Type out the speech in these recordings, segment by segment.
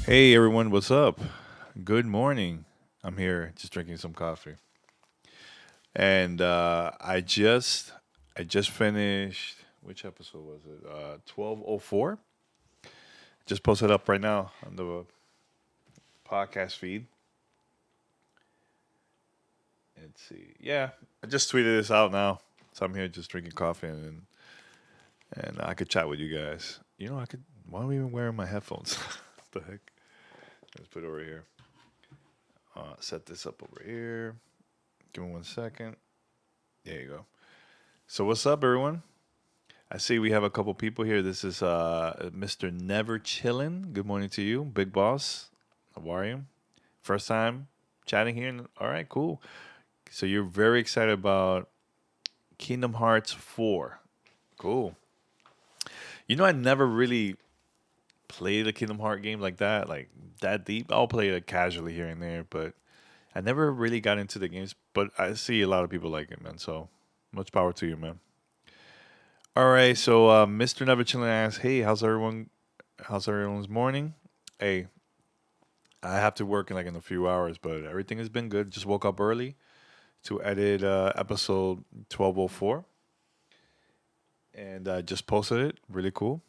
Hey everyone, what's up? Good morning. I'm here just drinking some coffee. And I just finished which episode was it? 1204. Just posted up right now on the podcast feed. Let's see. Yeah, I just tweeted this out now. So I'm here just drinking coffee and I could chat with you guys. I could why am I even wearing my headphones? What the heck? Let's put it over here. Set this up over here. Give me 1 second. There you go. So what's up, everyone? I see we have a couple people here. This is Mr. Never Chillin'. Good morning to you, Big Boss. How are you? First time chatting here. All right, cool. So you're very excited about Kingdom Hearts 4. Cool. I never really played a Kingdom Heart game like that deep. I'll play it casually here and there, but I never really got into the games. But I see a lot of people like it, man. So much power to you, man. All right, so Mr. Never Chillin' asks, "Hey, how's everyone? How's everyone's morning?" Hey, I have to work in a few hours, but everything has been good. Just woke up early to edit episode 1204, and I just posted it. Really cool.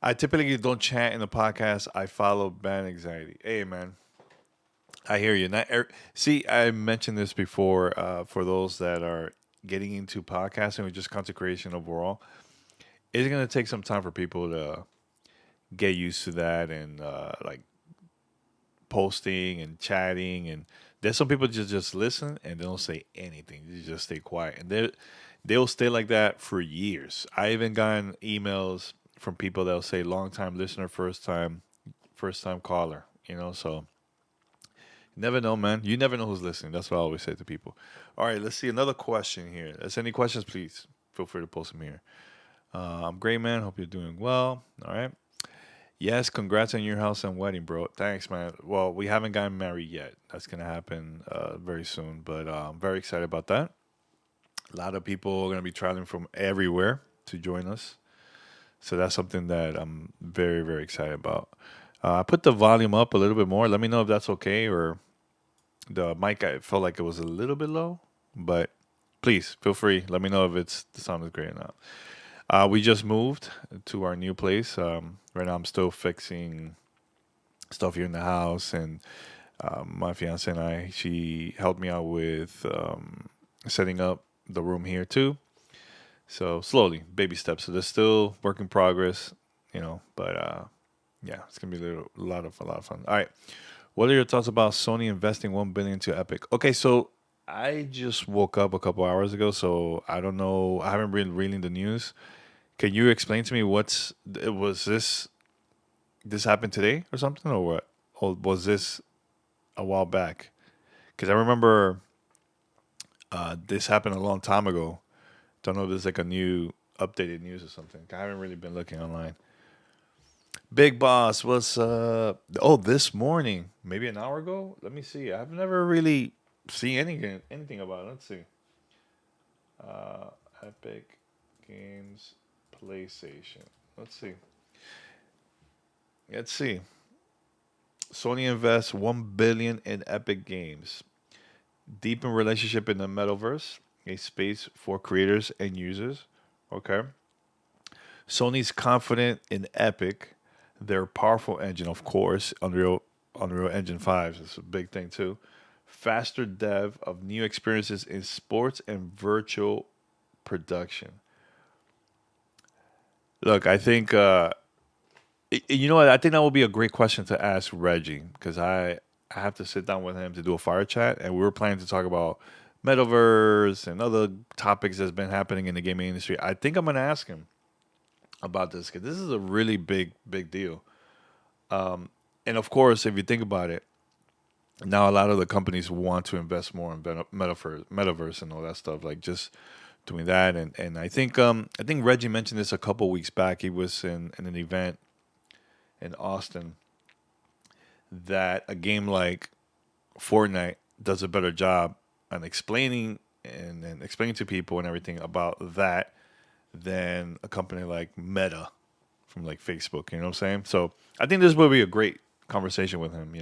I typically don't chat in the podcast. I follow band anxiety. Hey, man, I hear you. See, I mentioned this before. For those that are getting into podcasting or just content creation overall, it's gonna take some time for people to get used to that and posting and chatting, and there's some people just listen and they don't say anything. They just stay quiet, and they'll stay like that for years. I even gotten emails from people that'll say long time listener, first time caller. So you never know, man. You never know who's listening. That's what I always say to people. All right, let's see another question here. There's any questions, please feel free to post them here. I'm great, man. Hope you're doing well. All right. Yes, congrats on your house and wedding, bro. Thanks, man. Well, we haven't gotten married yet. That's gonna happen very soon, but I'm very excited about that. A lot of people are gonna be traveling from everywhere to join us, so that's something that I'm very, very excited about. I put the volume up a little bit more. Let me know if that's okay, or the mic. I felt like it was a little bit low, but please feel free. Let me know if the sound is great or not. We just moved to our new place. Right now, I'm still fixing stuff here in the house, and my fiance and she helped me out with setting up the room here too. So slowly, baby steps. So there's still work in progress, but yeah, it's gonna be a lot of fun. All right, what are your thoughts about Sony investing 1 billion to Epic? Okay, so I just woke up a couple hours ago, so I don't know. I haven't been reading the news. Can you explain to me was this happened today or something, or what? Or was this a while back? Because I remember this happened a long time ago. Don't know if there's like a new updated news or something. I haven't really been looking online. Big Boss, what's Oh, this morning, maybe an hour ago. Let me see. I've never really seen anything about it. Let's see. Uh, Epic Games PlayStation. Let's see. Let's see. Sony invests 1 billion in Epic Games. Deepen relationship in the metaverse, a space for creators and users. Okay. Sony's confident in Epic, their powerful engine, of course. Unreal Engine 5 is a big thing too. Faster dev of new experiences in sports and virtual production. Look, I think you know what? I think that would be a great question to ask Reggie, because I have to sit down with him to do a fire chat, and we were planning to talk about metaverse and other topics that's been happening in the gaming industry. I think I'm gonna ask him about this, because this is a really big deal. And of course, if you think about it, now a lot of the companies want to invest more in metaverse and all that stuff, like just doing that. And I think Reggie mentioned this a couple weeks back. He was in an event in Austin that a game like Fortnite does a better job on explaining and explaining to people and everything about that than a company like Meta, from like Facebook. You know what I'm saying? So I think this will be a great conversation with him.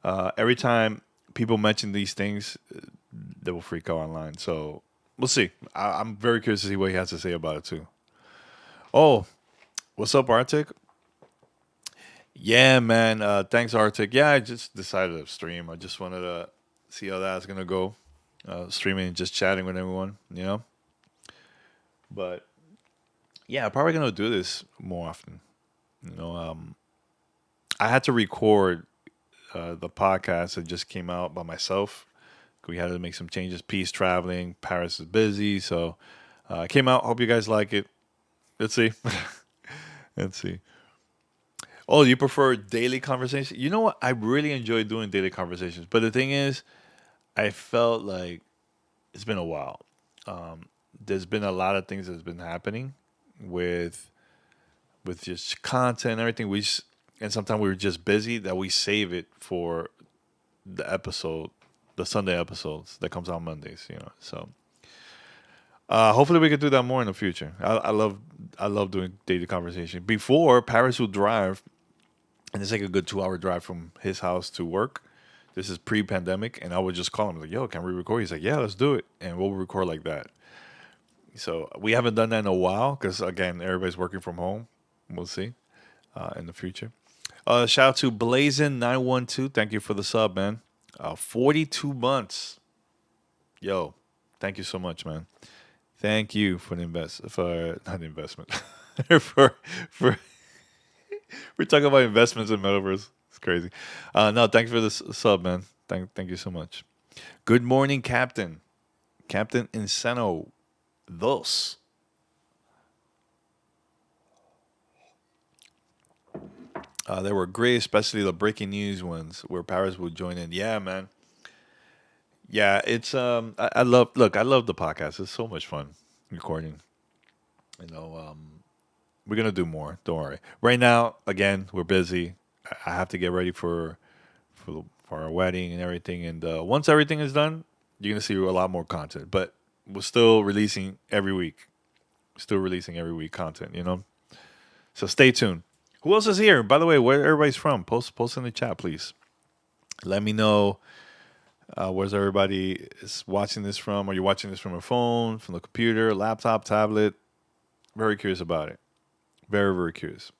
Every time people mention these things, they will freak out online. So we'll see. I'm very curious to see what he has to say about it too. Oh, what's up, Arctic? Yeah, man. Thanks, Arctic. Yeah, I just decided to stream. I just wanted to see how that's gonna go. Streaming and just chatting with everyone. But yeah, I'm probably gonna do this more often. You know, I had to record the podcast that just came out by myself. We had to make some changes. Peace traveling. Paris is busy, so it came out. Hope you guys like it. Let's see. Let's see. Oh, you prefer daily conversation? You know what? I really enjoy doing daily conversations, but the thing is, I felt like it's been a while. There's been a lot of things that's been happening with just content and everything. And sometimes we were just busy that we save it for the episode, the Sunday episodes that comes out Mondays. So hopefully we could do that more in the future. I love doing daily conversation. Before Paris would drive, and it's like a good 2 hour drive from his house to work. This is pre-pandemic, and I would just call him like, "Yo, can we record?" He's like, "Yeah, let's do it," and we'll record like that. So we haven't done that in a while because again, everybody's working from home. We'll see in the future. Shout out to Blazin912. Thank you for the sub, man. 42 months. Yo, thank you so much, man. Thank you for the for not the investment for we're talking about investments in metaverse. It's crazy. No, thank you for this sub, man. Thank you so much. Good morning, Captain. Captain Insano Dos. They were great, especially the breaking news ones where Paris would join in. Yeah, man. Yeah, it's I love I love the podcast. It's so much fun recording. You know, we're gonna do more. Don't worry. Right now, again, we're busy. I have to get ready for our wedding and everything. And once everything is done, you're gonna see a lot more content. But we're still releasing every week. Still releasing every week content. So stay tuned. Who else is here? By the way, where everybody's from? Post in the chat, please. Let me know where's everybody is watching this from. Are you watching this from a phone, from the computer, laptop, tablet? Very curious about it. Very, very curious.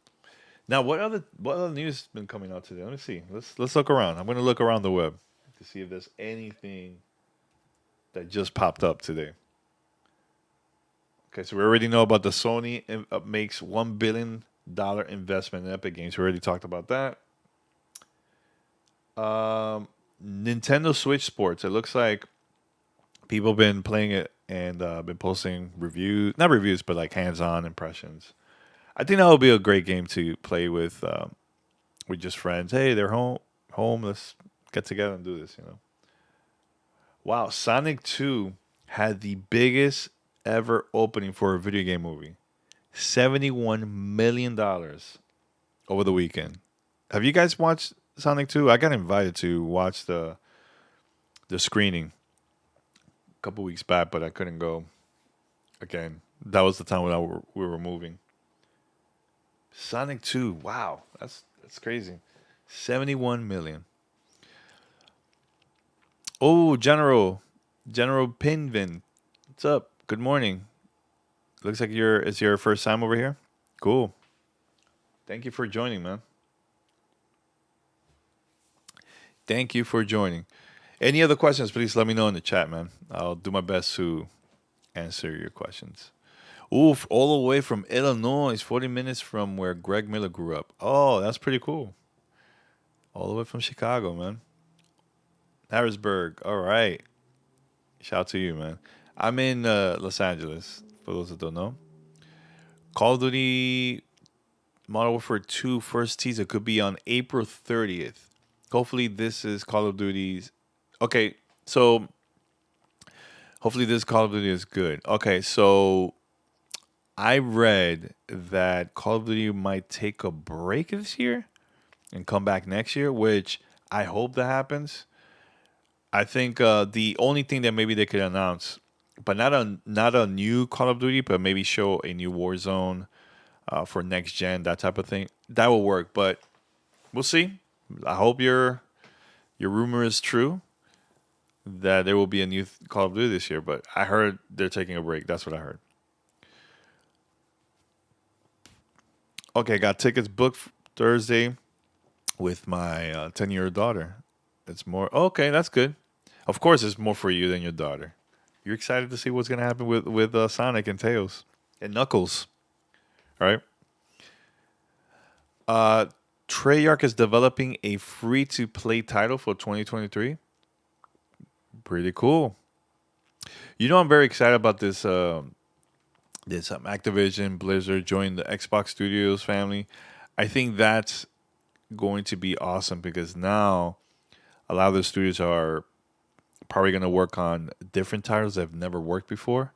Now, what other news has been coming out today? Let me see. Let's look around. I'm going to look around the web to see if there's anything that just popped up today. Okay, so we already know about the Sony makes $1 billion investment in Epic Games. We already talked about that. Nintendo Switch Sports. It looks like people have been playing it and been posting reviews, not reviews, but like hands-on impressions. I think that would be a great game to play with just friends. Hey, they're home. Let's get together and do this. Wow, Sonic 2 had the biggest ever opening for a video game movie. $71 million over the weekend. Have you guys watched Sonic 2? I got invited to watch the screening a couple weeks back, but I couldn't go. Again, that was the time when we were moving. Sonic 2, wow, that's crazy. 71 million. Oh, General Pinvin. What's up? Good morning. Looks like it's your first time over here. Cool. Thank you for joining, man. Thank you for joining. Any other questions, please let me know in the chat, man. I'll do my best to answer your questions. Oof, all the way from Illinois, 40 minutes from where Greg Miller grew up. Oh, that's pretty cool. All the way from Chicago, man. Harrisburg. All right. Shout out to you, man. I'm in Los Angeles, for those that don't know. Call of Duty Modern Warfare 2 first teaser could be on April 30th. Hopefully, this is Call of Duty's. Okay, so hopefully, this Call of Duty is good. Okay, so I read that Call of Duty might take a break this year and come back next year, which I hope that happens. I think the only thing that maybe they could announce, but not a new Call of Duty, but maybe show a new Warzone, for next gen, that type of thing. That will work, but we'll see. I hope your rumor is true that there will be a new Call of Duty this year. But I heard they're taking a break. That's what I heard. Okay, got tickets booked Thursday with my 10-year daughter. It's more okay. That's good. Of course, it's more for you than your daughter. You're excited to see what's gonna happen with Sonic and Tails and Knuckles, right? Uh, Treyarch is developing a free-to-play title for 2023. Pretty cool. You know, I'm very excited about this. This Activision Blizzard joined the Xbox Studios family. I think that's going to be awesome because now a lot of the studios are probably going to work on different titles that have never worked before.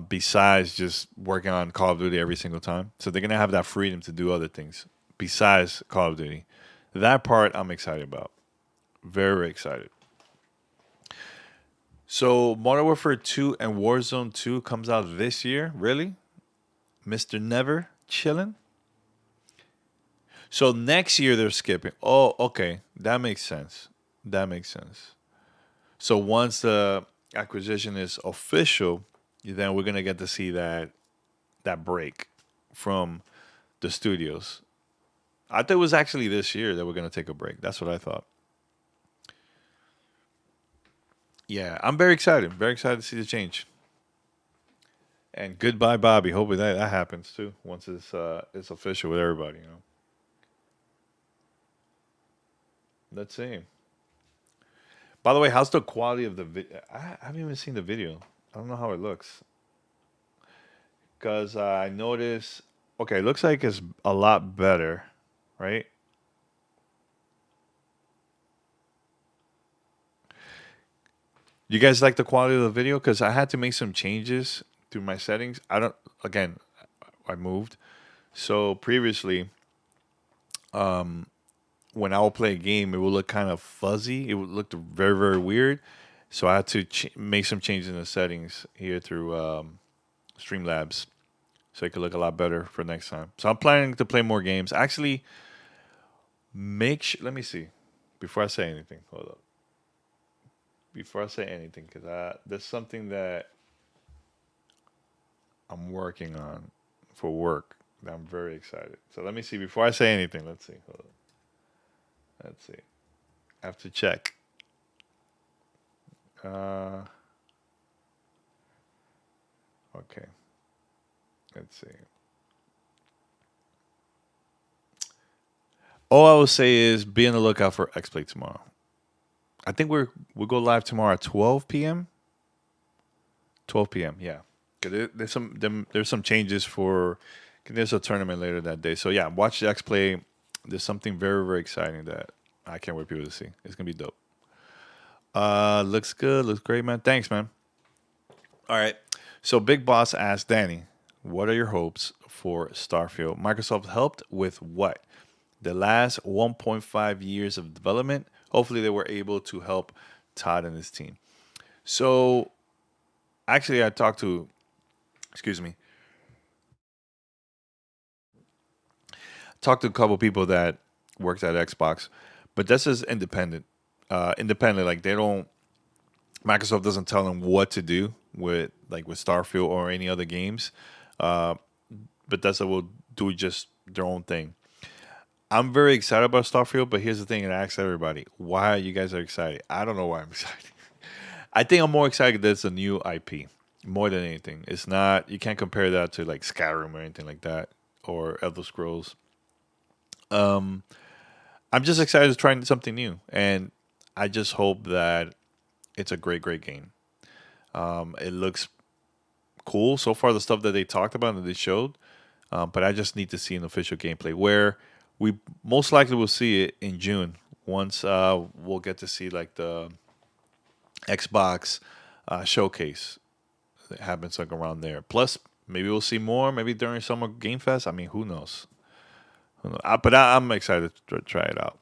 Besides just working on Call of Duty every single time, so they're going to have that freedom to do other things besides Call of Duty. That part I'm excited about. Very, very excited. So Modern Warfare 2 and Warzone 2 comes out this year. Really? Mr. Never chilling? So next year they're skipping. Oh, okay. That makes sense. That makes sense. So once the acquisition is official, then we're gonna get to see that break from the studios. I thought it was actually this year that we're gonna take a break. That's what I thought. Yeah, I'm very excited. Very excited to see the change. And goodbye, Bobby. Hopefully that happens too once it's official with everybody. You know. Let's see. By the way, how's the quality of the video? I haven't even seen the video. I don't know how it looks because I noticed. Okay, it looks like it's a lot better, right? You guys like the quality of the video? Because I had to make some changes to my settings. I don't. Again, I moved. So previously, when I would play a game, it would look kind of fuzzy. It would look very, very weird. So I had to make some changes in the settings here through Streamlabs, so it could look a lot better for next time. So I'm planning to play more games. Actually, let me see before I say anything. Hold up. Before I say anything, because there's something that I'm working on for work that I'm very excited. So let me see before I say anything. Let's see. Hold up. Let's see. I have to check. Uh, okay. Let's see. All I will say is be on the lookout for X Play tomorrow. I think we'll go live tomorrow at 12 p.m. 12 p.m. Yeah, 'cause there's some changes for. There's a tournament later that day, so yeah, watch the X Play. There's something very very exciting that I can't wait for people to see. It's gonna be dope. Looks good. Looks great, man. Thanks, man. All right. So Big Boss asked Danny, "What are your hopes for Starfield? Microsoft helped with what? The last 1.5 years of development. Hopefully, they were able to help Todd and his team." So actually, I talked to, excuse me, talked to a couple people that worked at Xbox, but this is independent. Independent, like they don't. Microsoft doesn't tell them what to do with Starfield or any other games. Uh, but Bethesda will do just their own thing. I'm very excited about Starfield, but here's the thing, and I ask everybody, why are you guys are excited? I don't know why I'm excited. I think I'm more excited that it's a new IP more than anything. It's not you can't compare that to like Skyrim or anything like that or Elder Scrolls. Um, I'm just excited to try something new, and I just hope that it's a great, great game. It looks cool so far. The stuff that they talked about and they showed, but I just need to see an official gameplay where we most likely will see it in June once we'll get to see like the Xbox showcase that happens like around there. Plus, maybe we'll see more. Maybe during Summer Game Fest. I mean, who knows? Who knows? I'm excited to try it out.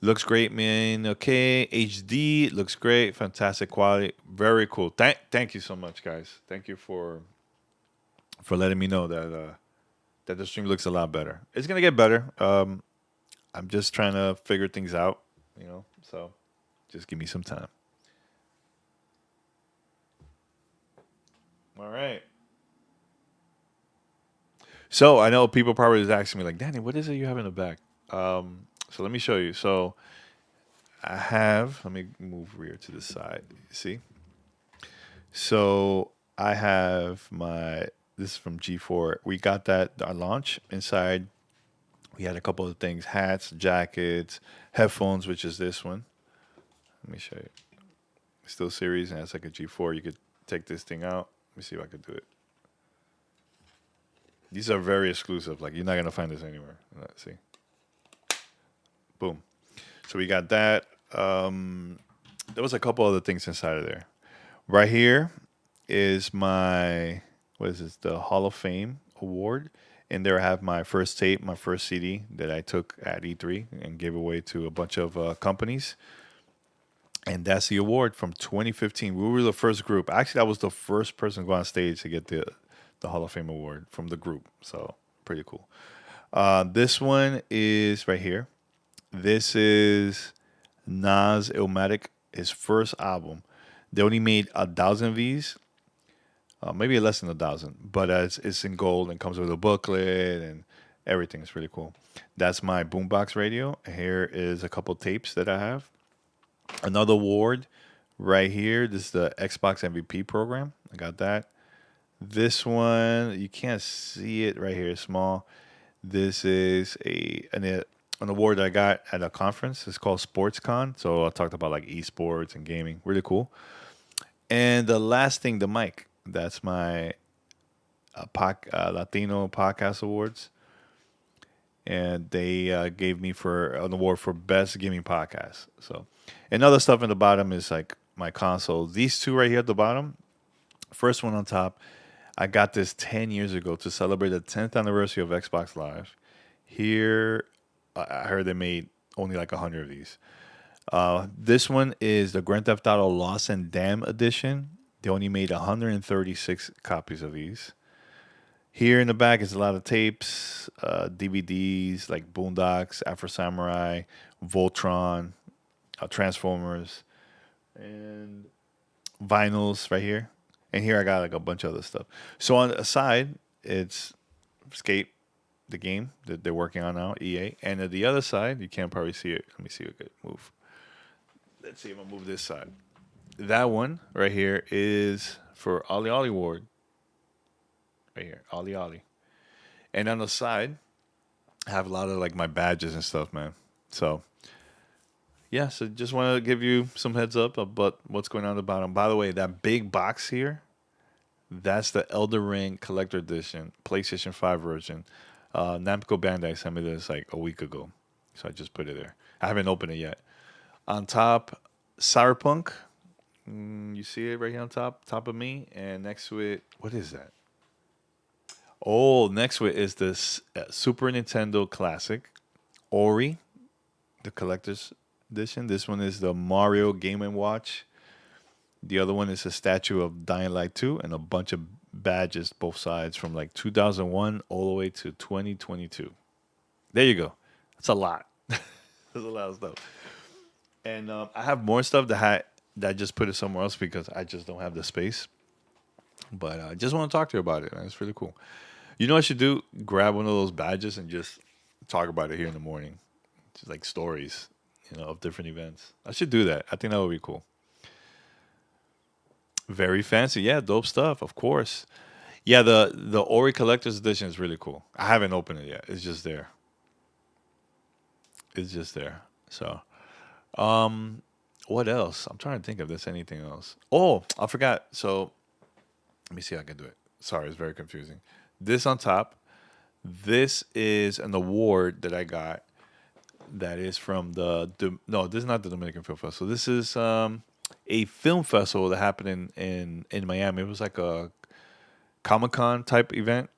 Looks great, man. Okay, HD looks great. Fantastic quality. Very cool. Thank you so much, guys. Thank you for for letting me know that the stream looks a lot better. It's gonna get better. I'm just trying to figure things out, you know. So just give me some time. All right. So I know people probably is asking me like, Danny, what is it you have in the back? So let me show you. So I have. Let me move rear to the side. See. So I have my. This is from G4. We got that our launch inside. We had a couple of things: hats, jackets, headphones, which is this one. Let me show you. Still series, and it's like a G4. You could take this thing out. Let me see if I could do it. These are very exclusive. Like you're not gonna find this anywhere. Let's see. Boom. So we got that. There was a couple other things inside of there. Right here is my what is this? The Hall of Fame award. And there I have my first tape, my first CD that I took at E3 and gave away to a bunch of companies. And that's the award from 2015. We were the first group. Actually, I was the first person to go on stage to get the Hall of Fame award from the group. So pretty cool. This one is right here. This is Nas Illmatic, his first album. They only made 1,000 of these, maybe less than 1,000, but it's in gold and comes with a booklet and everything. It's really cool. That's my boombox radio. Here is a couple tapes that I have. Another award right here. This is the Xbox MVP program. I got that. This one you can't see it right here. It's small. This is an award that I got at a conference. It's called SportsCon. So I talked about like esports and gaming. Really cool. And the last thing, the mic. That's my Latino Podcast Awards, and they gave me for an award for best gaming podcast. So, and other stuff in the bottom is like my console. These two right here at the bottom. First one on top. I got this 10 years ago to celebrate the 10th anniversary of Xbox Live. Here, I heard they made only like 100 of these. This one is the Grand Theft Auto Lost and Dam edition. They only made 136 copies of these. Here in the back is a lot of tapes, DVDs like Boondocks, Afro Samurai, Voltron, Transformers, and vinyls right here. And here I got like a bunch of other stuff. So on the side, it's Skate, the game that they're working on now, EA. And at the other side, you can't probably see it. Let me see if I could move. Let's see if I move this side. That one right here is for Ollie Ollie Ward. Right here, Ollie Ollie. And on the side, I have a lot of like my badges and stuff, man. So yeah, so just want to give you some heads up about what's going on at the bottom. By the way, that big box here, that's the Elder Ring Collector Edition, PlayStation 5 version. Namco Bandai sent me this like a week ago, so I just put it there. I haven't opened it yet. On top, Cyberpunk. You see it right here on top of me, and next to it, what is that? Oh, next to it is this Super Nintendo Classic, Ori, the collector's edition. This one is the Mario Game and Watch. The other one is a statue of Dying Light 2 and a bunch of badges both sides from like 2001 all the way to 2022. There you go. That's a lot. That's a lot of stuff. And I have more stuff that I just put it somewhere else because I just don't have the space. But I just want to talk to you about it. Man. It's really cool. You know what I should do? Grab one of those badges and just talk about it here in the morning. Just like stories, of different events. I should do that. I think that would be cool. Very fancy. Yeah, dope stuff, of course. Yeah, the Ori Collector's Edition is really cool. I haven't opened it yet. It's just there. It's just there. So, what else? I'm trying to think if there's anything else. Oh, I forgot. So, let me see if I can do it. Sorry, it's very confusing. This on top. This is an award that I got. That is from no, this is not the Dominican Film Festival. This is a film festival that happened in Miami. It was like a Comic Con type event.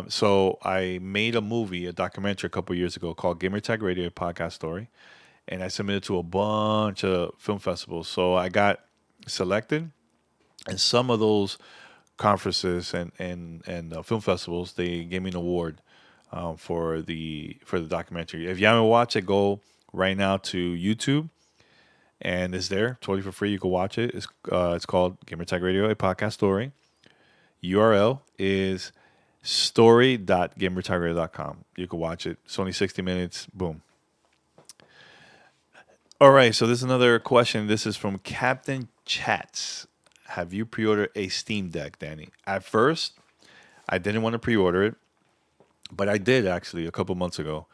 So I made a movie, a documentary a couple years ago called Gamertag Radio Podcast Story, and I submitted to a bunch of film festivals. So I got selected, and some of those conferences and film festivals, they gave me an award for the documentary. If you haven't watched it, go right now to YouTube, and it's there totally for free. You can watch it. It's called Gamer Tag Radio, a podcast story. URL is story.gamertagradio.com. You can watch it. It's only 60 minutes. Boom. All right. So this is another question. This is from Captain Chats. Have you pre-ordered a Steam Deck, Danny? At first, I didn't want to pre-order it, but I did actually a couple months ago,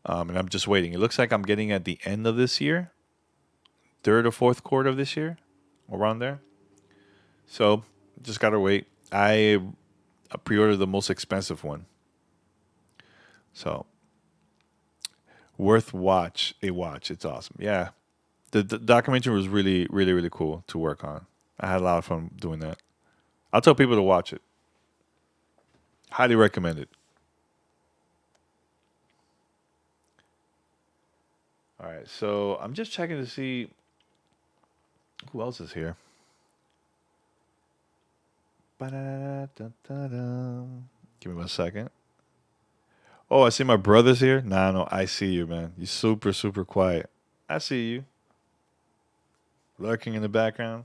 and I'm just waiting. It looks like I'm getting at the end of this year, third or fourth quarter of this year, around there. So just gotta wait. I pre-ordered the most expensive one, so worth watch a watch. It's awesome. Yeah, the documentary was really, really, really cool to work on. I had a lot of fun doing that. I'll tell people to watch it. Highly recommend it. All right, so I'm just checking to see who else is here. Ba-da-da-da-da-da. Give me 1 second. Oh, I see my brother's here. Nah, no, I see you, man. You're super, super quiet. I see you lurking in the background.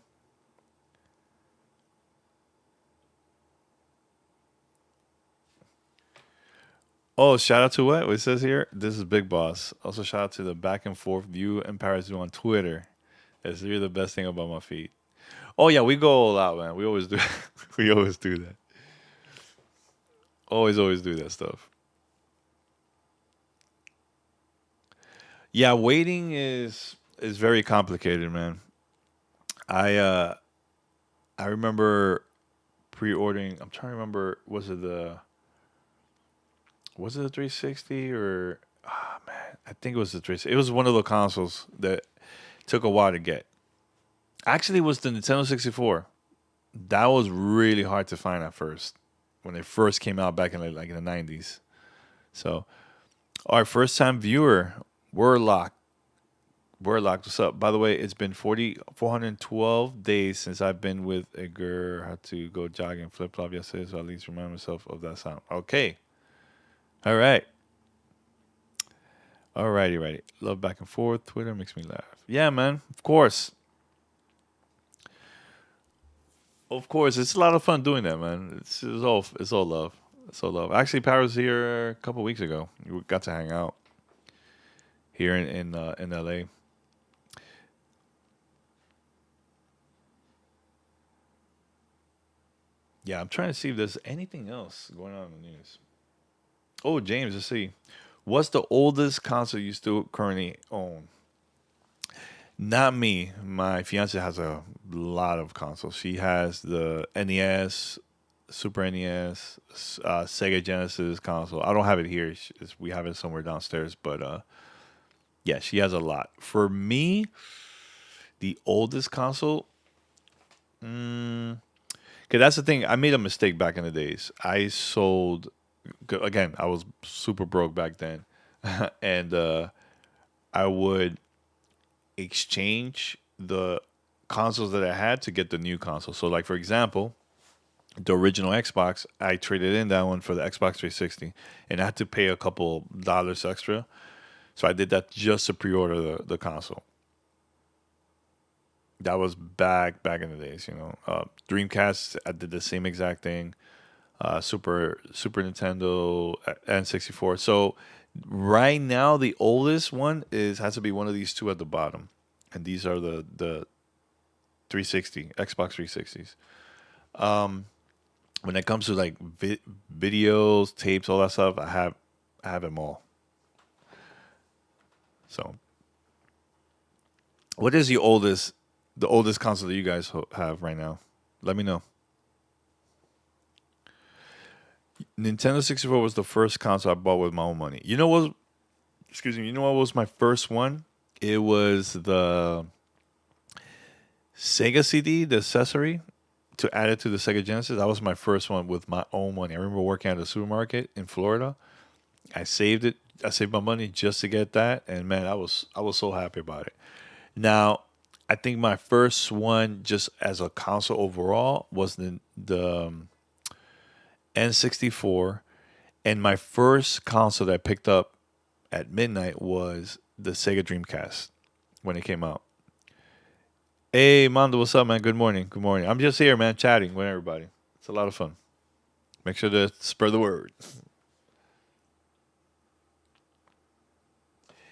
Oh, shout out to what? What it says here? This is Big Boss. Also, shout out to the back and forth view and Paris View on Twitter. It's really the best thing about my feed. Oh yeah, we go all out, man. We always do. We always do that. Always do that stuff. Yeah, waiting is very complicated, man. I I remember pre-ordering. I'm trying to remember. Was it the 360 or ah man? I think it was the 360. It was one of the consoles that took a while to get. Actually, it was the Nintendo 64. That was really hard to find at first when it first came out back in like in the 90s. So our first time viewer, Warlock. Warlock, what's up? By the way, it's been 412 days since I've been with a girl. Had to go jogging flip flop yesterday, so at least remind myself of that sound. Okay. All right. Alrighty, righty. Love back and forth. Twitter makes me laugh. Yeah, man. Of course. Of course. It's a lot of fun doing that, man. It's all love. It's all love. Actually, Paris was here a couple weeks ago. We got to hang out here in LA. Yeah, I'm trying to see if there's anything else going on in the news. Oh, James, let's see. What's the oldest console you still currently own? Not me. My fiance has a lot of consoles. She has the NES, Super NES, Sega Genesis console. I don't have it here. We have it somewhere downstairs. But yeah, she has a lot. For me, the oldest console. Okay, that's the thing. I made a mistake back in the days. I sold. Again, I was super broke back then, and I would exchange the consoles that I had to get the new console. So, like for example, the original Xbox, I traded in that one for the Xbox 360, and I had to pay a couple dollars extra. So I did that just to pre-order the console. That was back in the days, you know. Dreamcast, I did the same exact thing. Super Nintendo, N64. So right now, the oldest one is has to be one of these two at the bottom, and these are the 360 Xbox 360s. When it comes to like videos, tapes, all that stuff, I have them all. So, what is the oldest console that you guys have right now? Let me know. Nintendo 64 was the first console I bought with my own money. You know what? Excuse me. You know what was my first one? It was the Sega CD, the accessory to add it to the Sega Genesis. That was my first one with my own money. I remember working at a supermarket in Florida. I saved it. I saved my money just to get that, and man, I was so happy about it. Now, I think my first one, just as a console overall, was the N64, and my first console that I picked up at midnight was the Sega Dreamcast when it came out. Hey, Mondo, what's up, man? Good morning. Good morning. I'm just here, man, chatting with everybody. It's a lot of fun. Make sure to spread the word.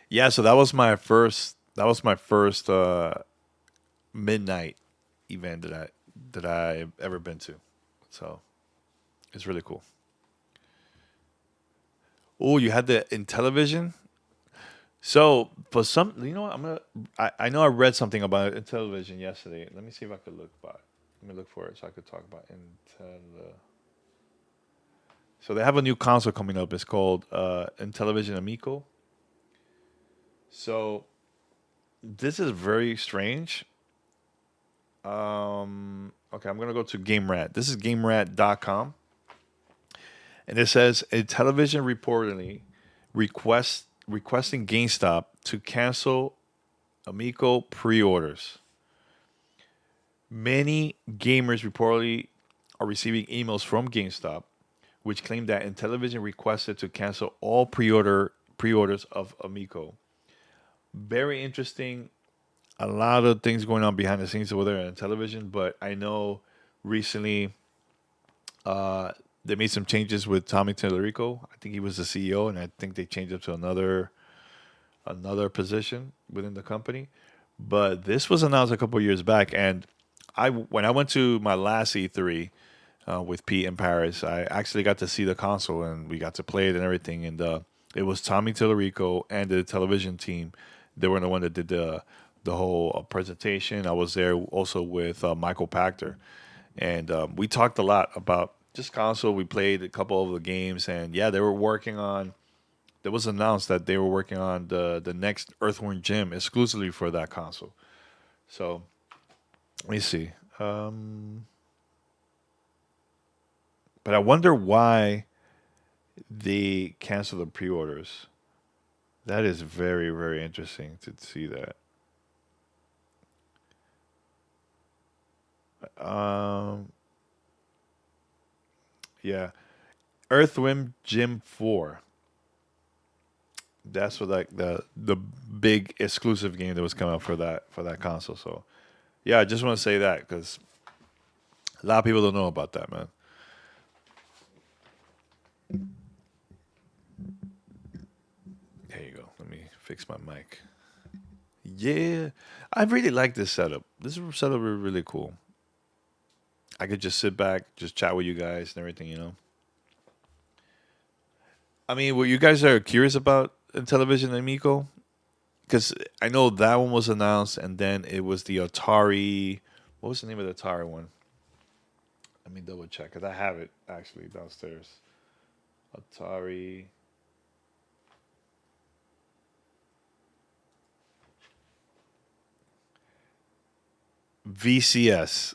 Yeah, so that was my first. That was my first midnight event that I ever been to. So it's really cool. Oh, you had the in television. So for some, you know what? I know I read something about it in television yesterday. Let me see if I could look by. Let me look for it so I could talk about Intel. So they have a new console coming up. It's called Intellivision Amico. So this is very strange. Okay, I'm gonna go to GameRat. This is GameRat.com, and it says a television reportedly requesting GameStop to cancel Amico pre-orders. Many gamers reportedly are receiving emails from GameStop, which claim that Intellivision requested to cancel all pre-orders of Amico. Very interesting. A lot of things going on behind the scenes over there on television, but I know recently uh, they made some changes with Tommy Tallarico. I think he was the CEO, and I think they changed him to another position within the company. But this was announced a couple of years back, and I when I went to my last E3 with Pete in Paris, I actually got to see the console, and we got to play it and everything. And it was Tommy Tallarico and the television team. They were the one that did the whole presentation. I was there also with Michael Pachter, and we talked a lot about just console. We played a couple of the games, and yeah, they were working on. It was announced that they were working on the next Earthworm Jim exclusively for that console. So let me see. But I wonder why they cancel the pre-orders. That is very very interesting to see that. Um, yeah, Earthworm Jim 4. That's what like the big exclusive game that was coming out for that console. So yeah, I just want to say that because a lot of people don't know about that, man. There you go. Let me fix my mic. Yeah, I really like this setup. This setup is really cool. I could just sit back, just chat with you guys and everything. I mean, what you guys are curious about in television and Miko? Because I know that one was announced, and then it was the Atari. What was the name of the Atari one? Let me double check because I have it actually downstairs. Atari VCS.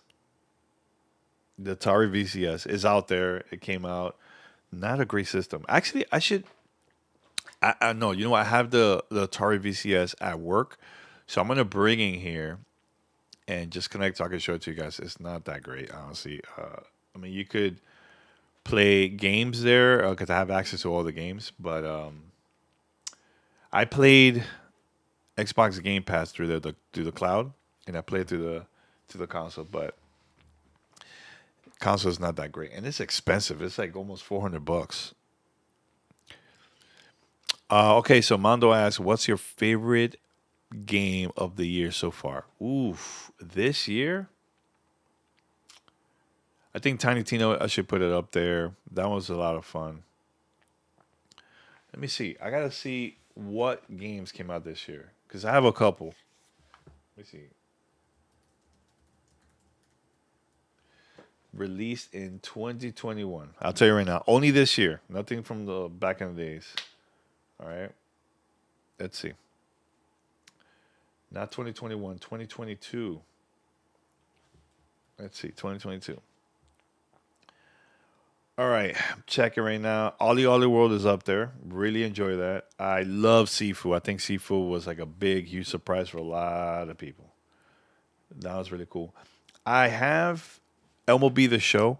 The Atari VCS is out there. It came out. Not a great system. Actually, I should. I know. You know, I have the Atari VCS at work, so I'm gonna bring in here and just connect so I can show it to you guys. It's not that great, honestly. I mean, you could play games there because I have access to all the games, but I played Xbox Game Pass through through the cloud, and I played through the console, but console is not that great, and it's expensive. It's like almost $400. Okay, so Mondo asks, "What's your favorite game of the year so far?" Oof, this year, I think Tiny Tina. I should put it up there. That was a lot of fun. Let me see. I gotta see what games came out this year because I have a couple. Let me see. Released in 2021. I'll tell you right now. Only this year. Nothing from the back in the days. All right. Let's see. Not 2021. 2022. Let's see. 2022. All right. I'm checking right now. Ollie Ollie World is up there. Really enjoy that. I love Sifu. I think Sifu was like a big, huge surprise for a lot of people. That was really cool. I have MLB The Show.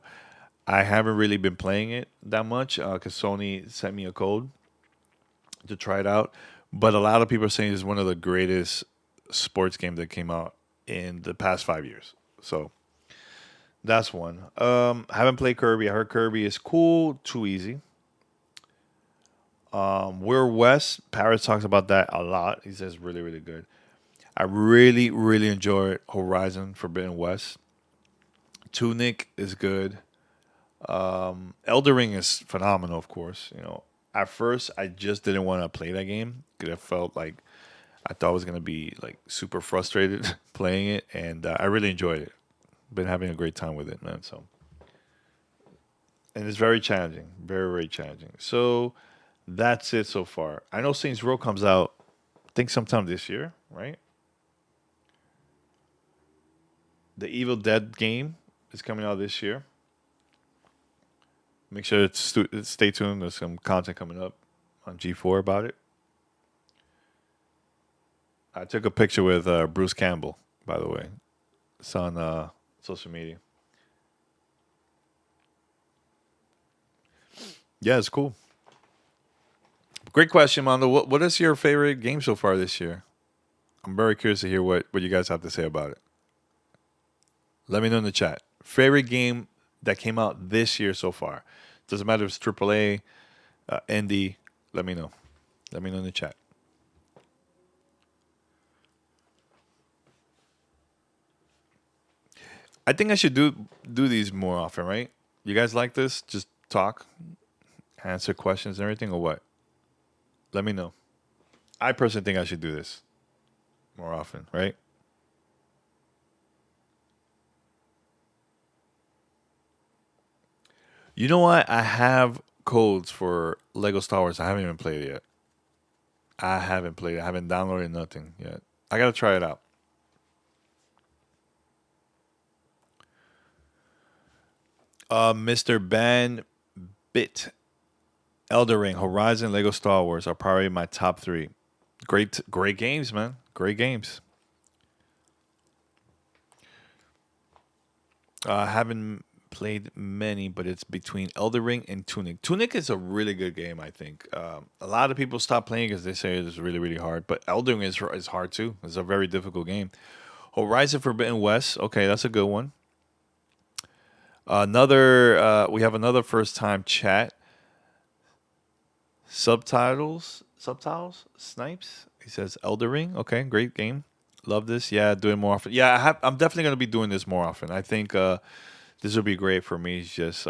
I haven't really been playing it that much because Sony sent me a code to try it out. But a lot of people are saying it's one of the greatest sports games that came out in the past 5 years. So that's one. I haven't played Kirby. I heard Kirby is cool, too easy. We're West. Paris talks about that a lot. He says really, really good. I really, really enjoy Horizon Forbidden West. Tunic is good. Elder Ring is phenomenal, of course. At first I just didn't want to play that game because I felt like I thought I was gonna be like super frustrated playing it, and I really enjoyed it. Been having a great time with it, man. So, and it's very challenging, very very challenging. So that's it so far. I know Saints Row comes out, I think sometime this year, right? The Evil Dead game is coming out this year. Make sure stay tuned. There's some content coming up on G4 about it. I took a picture with Bruce Campbell, by the way. It's on social media. Yeah, it's cool. Great question, Mondo. What is your favorite game so far this year? I'm very curious to hear what you guys have to say about it. Let me know in the chat. Favorite game that came out this year so far. Doesn't matter if it's AAA, indie. Let me know. Let me know in the chat. I think I should do these more often, right? You guys like this? Just talk, answer questions and everything, or what? Let me know. I personally think I should do this more often, right? You know what? I have codes for Lego Star Wars. I haven't even played it yet. I haven't played it. I haven't downloaded nothing yet. I gotta try it out. Mr. Ben Bit, Elder Ring, Horizon, Lego Star Wars are probably my top three. Great games, man. Great games. I haven't played many, but it's between Elder Ring and Tunic. Tunic is a really good game, I think. A lot of people stop playing because they say it's really, really hard. But Elder Ring is hard too. It's a very difficult game. Horizon Forbidden West. Okay, that's a good one. We have another first time chat. Subtitles, Snipes. He says Elder Ring. Okay, great game. Love this. Yeah, doing more often. Yeah, I'm definitely gonna be doing this more often. I think this would be great for me. Just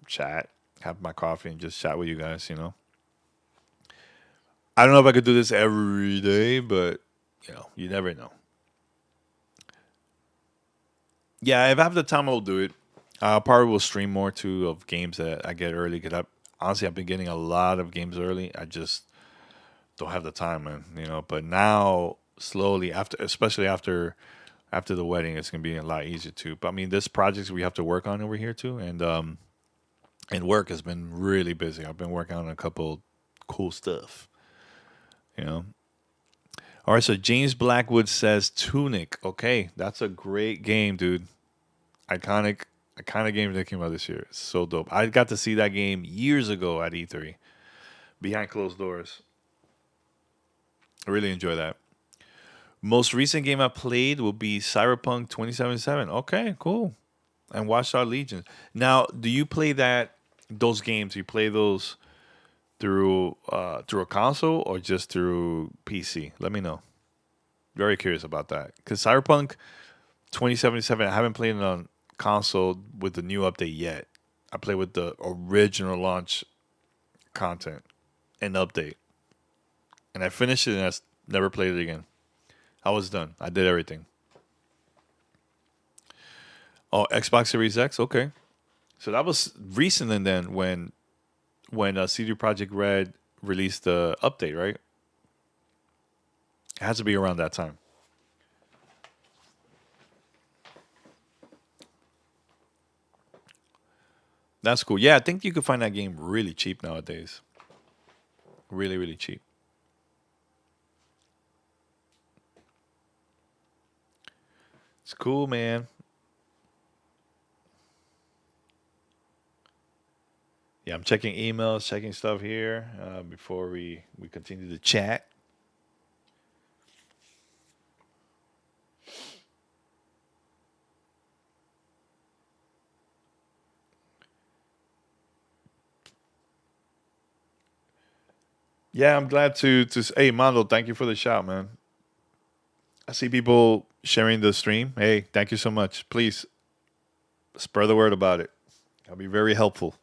chat, have my coffee, and just chat with you guys. I don't know if I could do this every day, but you never know. Yeah, if I have the time, I'll do it. I probably will stream more too of games that I get early because honestly I've been getting a lot of games early. I just don't have the time, man. But now slowly after, especially after the wedding, it's gonna be a lot easier too. But I mean, this projects we have to work on over here too, and work has been really busy. I've been working on a couple cool stuff. You know. All right, so James Blackwood says Tunic. Okay, that's a great game, dude. Iconic, iconic game that came out this year. It's so dope. I got to see that game years ago at E3, behind closed doors. I really enjoy that. Most recent game I played will be Cyberpunk 2077. Okay, cool. And Watchdog Legion. Now, do you play those games? You play those through a console or just through PC? Let me know. Very curious about that. Because Cyberpunk 2077, I haven't played it on console with the new update yet. I played with the original launch content and update. And I finished it and never played it again. I was done. I did everything. Oh, Xbox Series X? Okay. So that was recent and then when CD Projekt Red released the update, right? It has to be around that time. That's cool. Yeah, I think you could find that game really cheap nowadays. Really, really cheap. It's cool, man. Yeah, I'm checking emails, checking stuff here before we continue to chat. Yeah, I'm glad to. Hey, Mondo, thank you for the shout, man. I see people sharing the stream. Hey, thank you so much. Please spread the word about it. That'll be very helpful.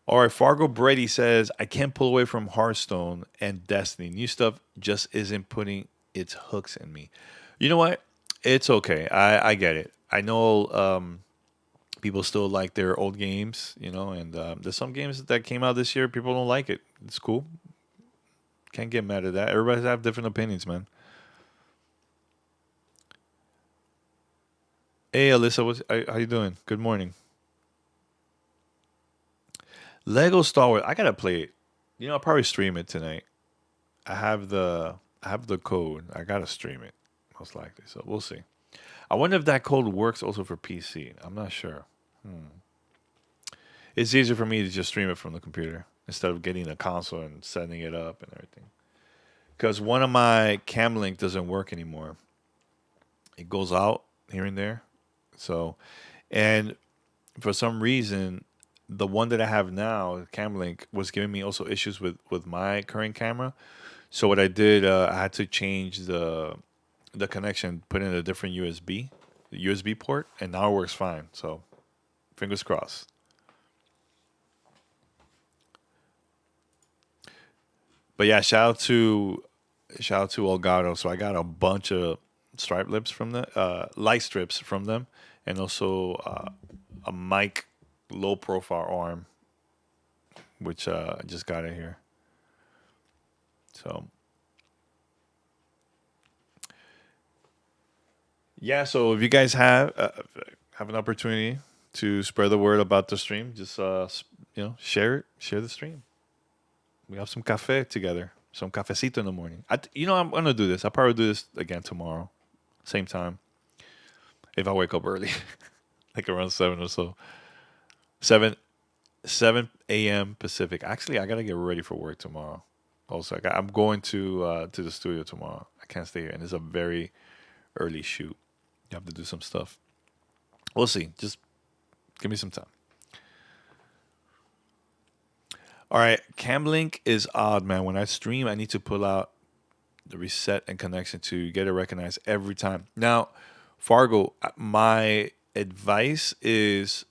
All right, Fargo Brady says, I can't pull away from Hearthstone and Destiny. New stuff just isn't putting its hooks in me. You know what? It's okay. I get it. I know people still like their old games, and there's some games that came out this year. People don't like it. It's cool. Can't get mad at that. Everybody have different opinions, man. Hey, Alyssa, how you doing? Good morning. Lego Star Wars. I gotta play it. I'll probably stream it tonight. I have the code. I gotta stream it most likely. So we'll see. I wonder if that code works also for PC. I'm not sure. It's easier for me to just stream it from the computer instead of getting a console and setting it up and everything. Because one of my Cam Link doesn't work anymore. It goes out here and there. So, and for some reason, the one that I have now, Cam Link, was giving me also issues with my current camera. So what I did, I had to change the connection, put in a different USB port, and now it works fine. So fingers crossed. But yeah, shout out to Elgato. So I got a bunch of stripe lips from the light strips from them, and also a mic low profile arm, which I just got it here. So yeah, so if you guys have an opportunity to spread the word about the stream, just share the stream. We have some cafe together, some cafecito in the morning. I'm gonna do this. I'll probably do this again tomorrow, same time, if I wake up early, like around 7 or so. 7 7 a.m. Pacific. Actually, I gotta get ready for work tomorrow. Also, I'm going to the studio tomorrow. I can't stay here, and it's a very early shoot. You have to do some stuff. We'll see. Just give me some time. All right, Camlink is odd, man. When I stream, I need to pull out the reset and connection to get it recognized every time. Now, Fargo, my advice is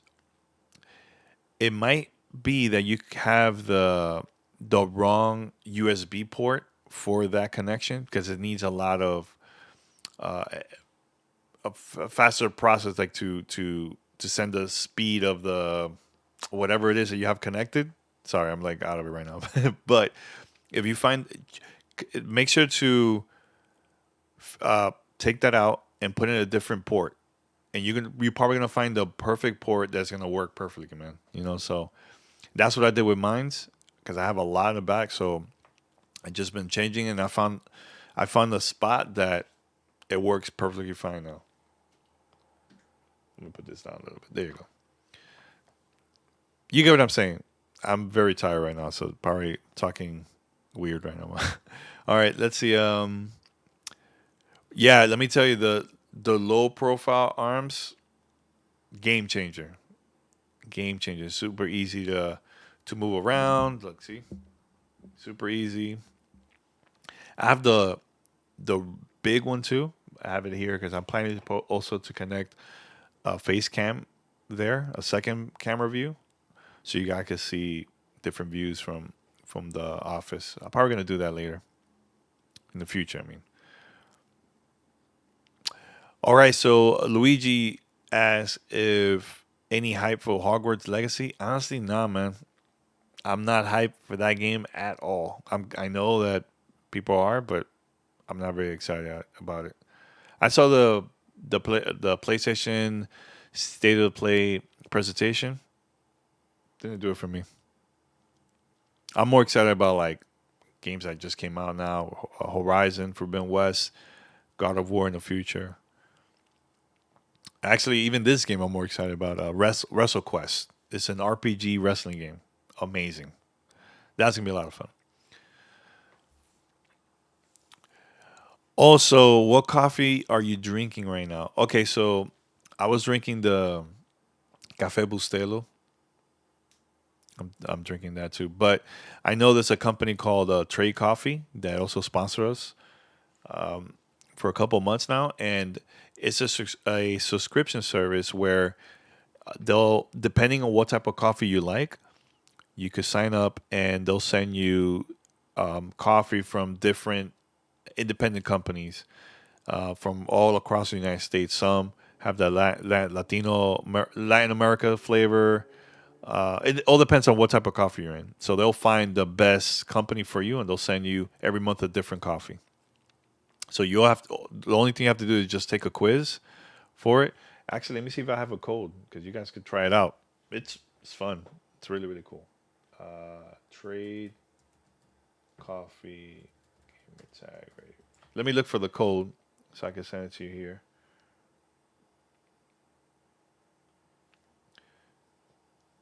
it might be that you have the wrong USB port for that connection because it needs a lot of a faster process, like to send the speed of the whatever it is that you have connected. Sorry, I'm like out of it right now. But if you find, make sure to take that out and put in a different port, and you're probably gonna find the perfect port that's gonna work perfectly, man. So that's what I did with mine's because I have a lot in the back. So I just been changing, and I found a spot that it works perfectly fine now. Let me put this down a little bit. There you go. You get what I'm saying. I'm very tired right now, so probably talking weird right now. All right, let's see. Yeah, let me tell you the low profile arms, game changer. Game changer. Super easy to move around. Look, see, super easy. I have the big one too. I have it here because I'm planning to also to connect a face cam there, a second camera view, so you guys can see different views from the office. I'm probably gonna do that later in the future. I mean, all right. So Luigi asked if any hype for Hogwarts Legacy. Honestly, nah, man. I'm not hyped for that game at all. I know that people are, but I'm not very excited about it. I saw the PlayStation State of Play presentation. Didn't do it for me. I'm more excited about like games that just came out now. Horizon, Forbidden West, God of War in the future. Actually, even this game I'm more excited about. WrestleQuest. It's an RPG wrestling game. Amazing. That's gonna be a lot of fun. Also, what coffee are you drinking right now? Okay, so I was drinking the Café Bustelo. I'm drinking that too. But I know there's a company called Trade Coffee that also sponsor us for a couple months now, and it's a subscription service where they'll, depending on what type of coffee you like, you could sign up and they'll send you coffee from different independent companies from all across the United States. Some have the Latin America flavor. It all depends on what type of coffee you're in. So they'll find the best company for you, and they'll send you every month a different coffee. So you'll have to, the only thing you have to do is just take a quiz for it. Actually, let me see if I have a code because you guys could try it out. It's fun. It's really really cool. Trade coffee. Give me a tag right here. Let me look for the code so I can send it to you here.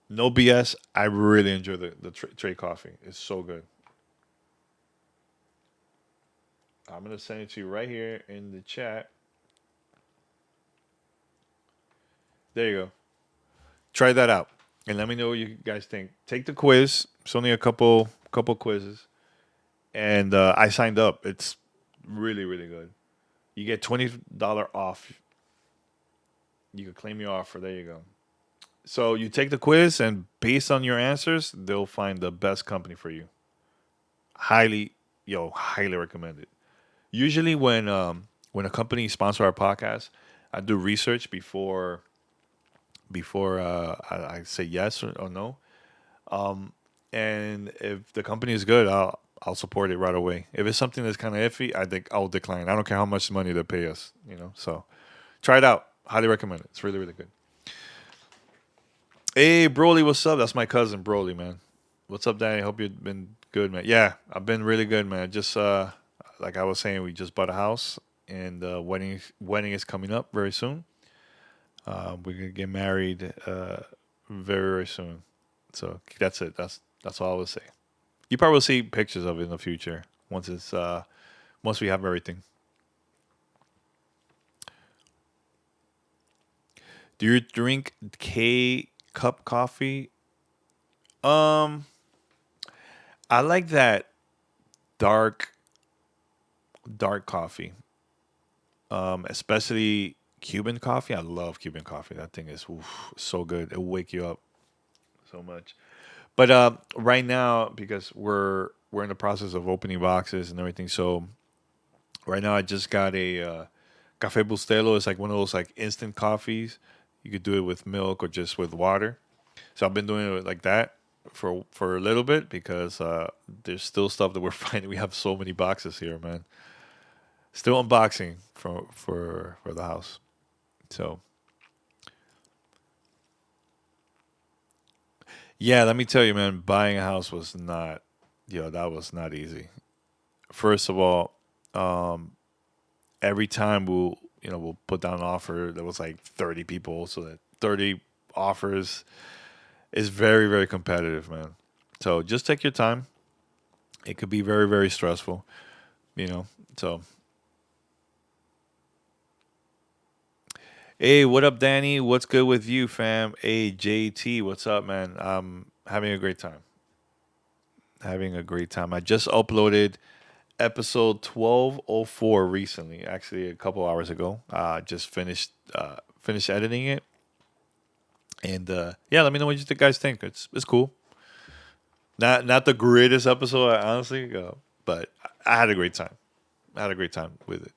No BS. I really enjoy the trade coffee. It's so good. I'm gonna send it to you right here in the chat. There you go. Try that out and let me know what you guys think. Take the quiz. It's only a couple quizzes, and I signed up. It's really really good. You get $20 off. You can claim your offer. There you go. So you take the quiz, and based on your answers, they'll find the best company for you. Highly, highly recommend it. Usually, when a company sponsor our podcast, I do research before I say yes or no. And if the company is good, I'll support it right away. If it's something that's kind of iffy, I think I'll decline. I don't care how much money they pay us. So try it out. Highly recommend it. It's really really good. Hey Broly, what's up? That's my cousin Broly, man. What's up, Danny? Hope you've been good, man. Yeah, I've been really good, man. Just like I was saying, we just bought a house, and wedding is coming up very soon. We're gonna get married very very soon. So that's it. That's all I would say. You probably will see pictures of it in the future once we have everything. Do you drink K cup coffee? Um, I like that dark dark coffee. Especially Cuban coffee. I love Cuban coffee. That thing is so good. It'll wake you up so much. But right now, because we're in the process of opening boxes and everything, so right now I just got a Cafe Bustelo. It's like one of those like instant coffees. You could do it with milk or just with water. So I've been doing it like that for a little bit because there's still stuff that we're finding. We have so many boxes here, man. Still unboxing for the house. So yeah, let me tell you, man, buying a house was not, that was not easy. First of all, every time we'll put down an offer, there was like 30 people, so that 30 offers is very very competitive, man. So just take your time. It could be very very stressful, you know. So hey, what up, Danny? What's good with you, fam? Hey, JT, what's up, man? I'm having a great time. Having a great time. I just uploaded episode 1204 recently, actually a couple hours ago. Just finished editing it, and yeah, let me know what you guys think. It's cool. Not the greatest episode, honestly, but I had a great time. I had a great time with it.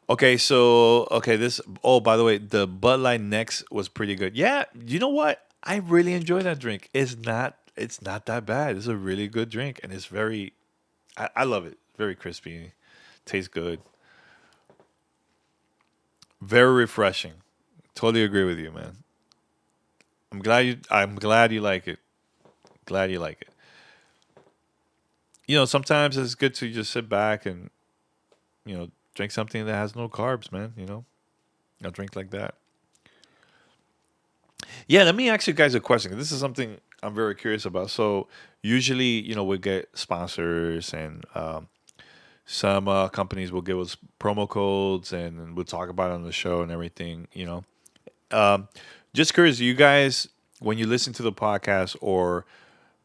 Okay, so okay, this. Oh, by the way, the Bud Light Next was pretty good. Yeah, you know what? I really enjoy that drink. It's not that bad. It's a really good drink, and it's very. I love it. Very crispy. Tastes good. Very refreshing. Totally agree with you, man. I'm glad you like it. Glad you like it. Sometimes it's good to just sit back and drink something that has no carbs, man. A drink like that. Yeah, let me ask you guys a question. This is something I'm very curious about. So usually, we get sponsors, and some companies will give us promo codes, and we'll talk about it on the show and everything. Um, just curious, you guys, when you listen to the podcast or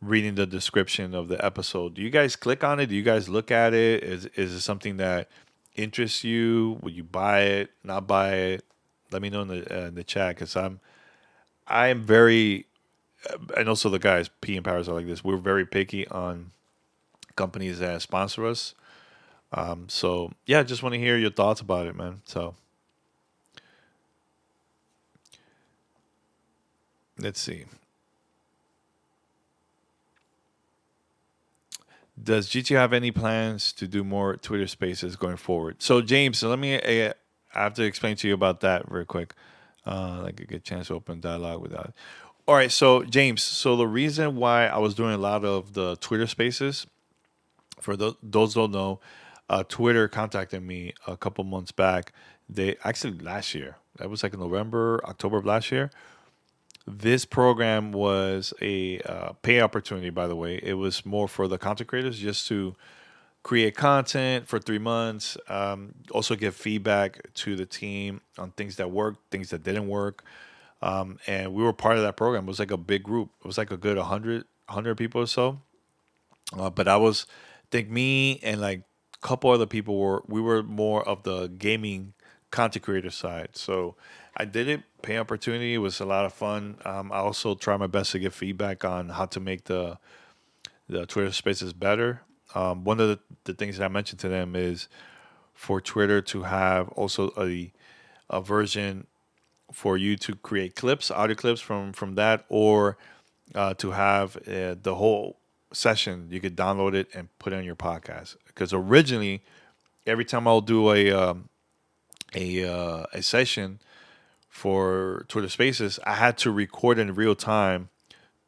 reading the description of the episode, do you guys click on it? Do you guys look at it? Is it something that interests you? Would you buy it? Not buy it? Let me know in the chat, because I'm very, and also the guys P and Powers are like this. We're very picky on companies that sponsor us. So yeah, just want to hear your thoughts about it, man. So let's see. Does GT have any plans to do more Twitter Spaces going forward? So James, so let me. I have to explain to you about that real quick. Like a good chance to open dialogue without. All right, so James, so the reason why I was doing a lot of the Twitter Spaces, for those don't know, Twitter contacted me a couple months back. They actually last year. That was like in November, October of last year. This program was a pay opportunity, by the way. It was more for the content creators, just to create content for 3 months, also give feedback to the team on things that worked, things that didn't work. And we were part of that program. It was like a big group. It was like a good 100 people or so. But I think me and like a couple other people we were more of the gaming content creator side. So I did it. Pay opportunity. It was a lot of fun. I also try my best to give feedback on how to make the Twitter Spaces better. One of the things that I mentioned to them is for Twitter to have also a version for you to create clips, audio clips from that, or to have the whole session. You could download it and put it on your podcast. Because originally, every time I'll do a session for Twitter Spaces, I had to record in real time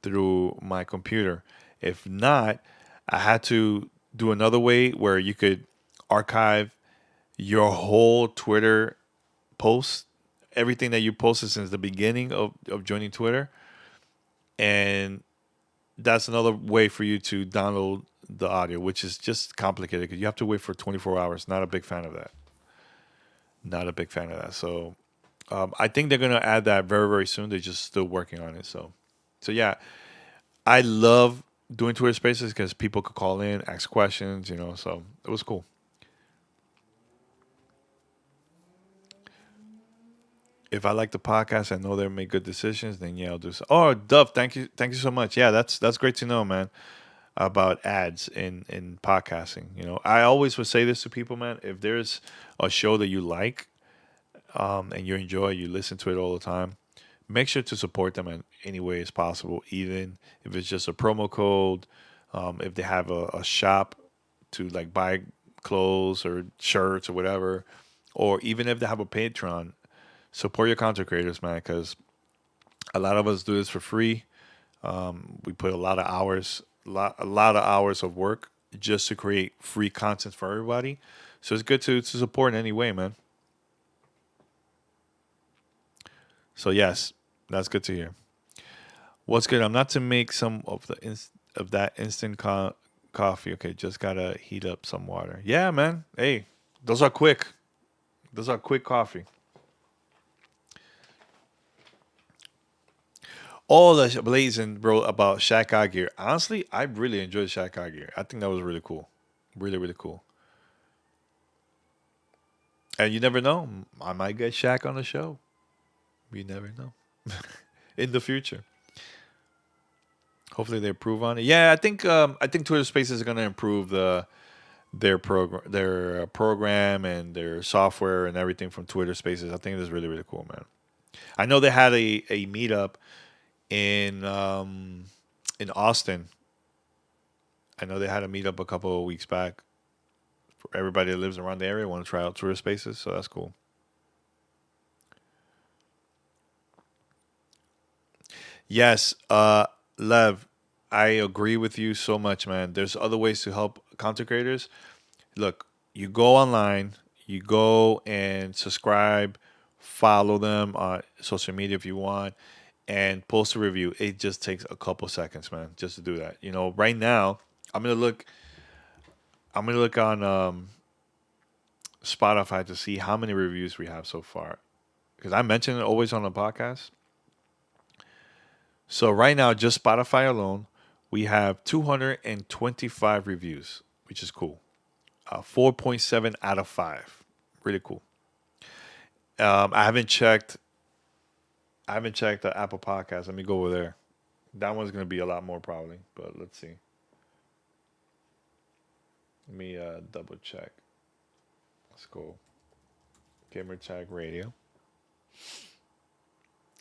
through my computer. If not, I had to do another way where you could archive your whole Twitter post, everything that you posted since the beginning of joining Twitter. And that's another way for you to download the audio, which is just complicated because you have to wait for 24 hours. Not a big fan of that. Not a big fan of that. So I think they're gonna add that very very soon. They're just still working on it. So yeah, I love doing Twitter Spaces because people could call in, ask questions. So it was cool. If I like the podcast, I know they make good decisions. Then yeah, I'll do so. Oh, Dove, thank you so much. Yeah, that's great to know, man. About ads in podcasting. I always would say this to people, man. If there's a show that you like, and you enjoy, you listen to it all the time, make sure to support them in any way as possible, even if it's just a promo code, if they have a shop to like buy clothes or shirts or whatever, or even if they have a Patreon, support your content creators, man, because a lot of us do this for free. We put a lot of hours, a lot of hours of work just to create free content for everybody. So it's good to support in any way, man. So yes, that's good to hear. What's good? I'm not to make some of of that instant coffee. Okay, just gotta heat up some water. Yeah, man. Hey, those are quick. Those are quick coffee. All the blazing, bro, about Shaq Eye gear. Honestly, I really enjoyed Shaq Eye gear. I think that was really cool. Really, really cool. And you never know. I might get Shaq on the show. You never know. In the future. Hopefully they improve on it. Yeah, I think Twitter Spaces is gonna improve their program and their software and everything from Twitter Spaces. I think it is really really cool, man. I know they had a meetup in Austin. I know they had a meetup a couple of weeks back for everybody that lives around the area want to try out Twitter Spaces, so that's cool. Yes, Lev, I agree with you so much, man. There's other ways to help content creators. Look, you go online. You go and subscribe, follow them on social media if you want, and post a review. It just takes a couple seconds, man, just to do that. Right now, I'm gonna look. I'm gonna look on Spotify to see how many reviews we have so far, because I mention it always on the podcast. So right now, just Spotify alone, we have 225 reviews, which is cool. 4.7 out of 5. Really cool. I haven't checked. I haven't checked the Apple Podcast. Let me go over there. That one's gonna be a lot more probably, but let's see. Let me double check. Let's go. Gamer Tag Radio.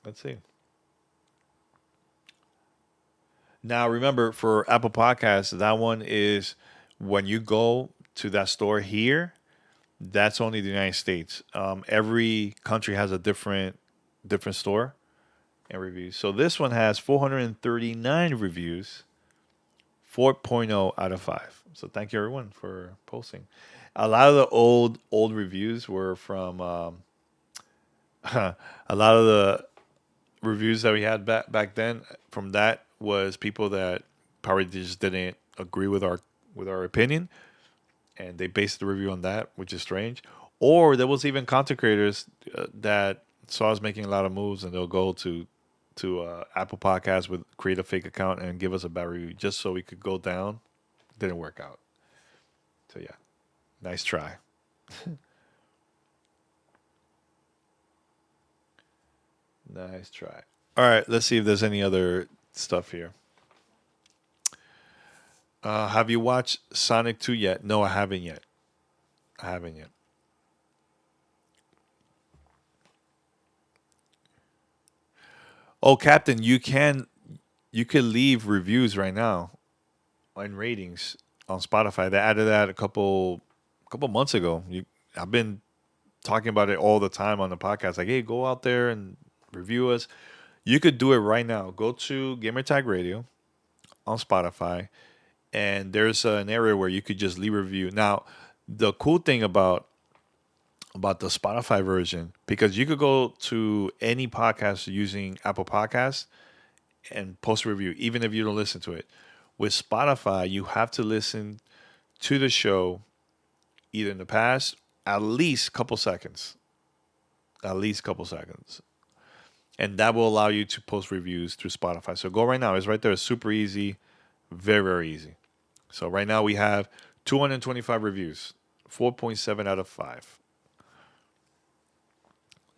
Let's see. Now remember, for Apple Podcasts, that one is when you go to that store here. That's only the United States. Every country has a different store and reviews. So this one has 439 reviews, 4.0 out of 5. So thank you everyone for posting. A lot of the old reviews were from a lot of the reviews that we had back then from that was people that probably just didn't agree with our opinion, and they based the review on that, which is strange. Or there was even content creators that saw us making a lot of moves, and they'll go to Apple Podcasts with create a fake account and give us a bad review just so we could go down. Didn't work out. So yeah, nice try. Nice try. All right, let's see if there's any other stuff here. Have you watched Sonic 2 yet? No, I haven't yet. I haven't yet. Oh, Captain, you can leave reviews right now and ratings on Spotify. They added that a couple months ago. I've been talking about it all the time on the podcast. Like, hey, go out there and review us. You could do it right now. Go to Gamertag Radio on Spotify, and there's an area where you could just leave a review. Now, the cool thing about the Spotify version, because you could go to any podcast using Apple Podcasts and post a review, even if you don't listen to it. With Spotify, you have to listen to the show either in the past at least a couple seconds, at least a couple seconds, and that will allow you to post reviews through Spotify. So go right now; it's right there. It's super easy, very easy. So right now we have 225 reviews, 4.7 out of 5.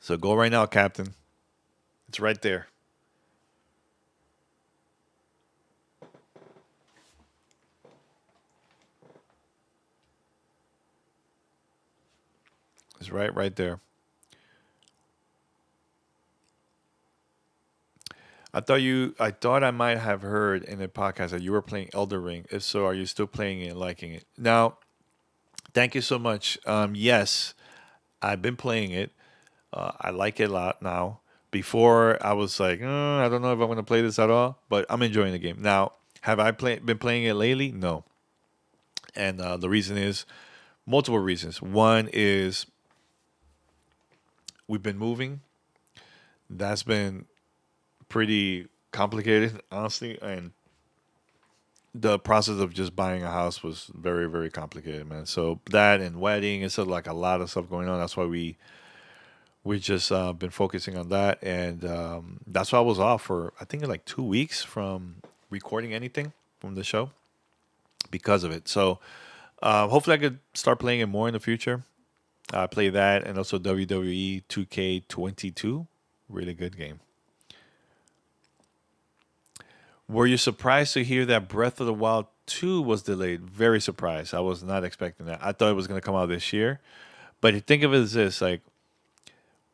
So go right now, Captain. It's right there. It's right there. I thought I might have heard in the podcast that you were playing Elder Ring. If so, are you still playing it and liking it? Now, thank you so much. Yes, I've been playing it. I like it a lot now. Before I was like, I don't know if I'm going to play this at all, but I'm enjoying the game. Now, have I been playing it lately? No. And the reason is multiple reasons. One is we've been moving. That's been pretty complicated, honestly, and the process of just buying a house was very complicated, man. So that and wedding, it's like a lot of stuff going on. That's why we just been focusing on that, and that's why I was off for I think like 2 weeks from recording anything from the show because of it. So hopefully I could start playing it more in the future. I play that and also WWE 2K22, really good game. Were you surprised to hear that Breath of the Wild 2 was delayed? Very surprised. I was not expecting that. I thought it was going to come out this year. But you think of it as this, like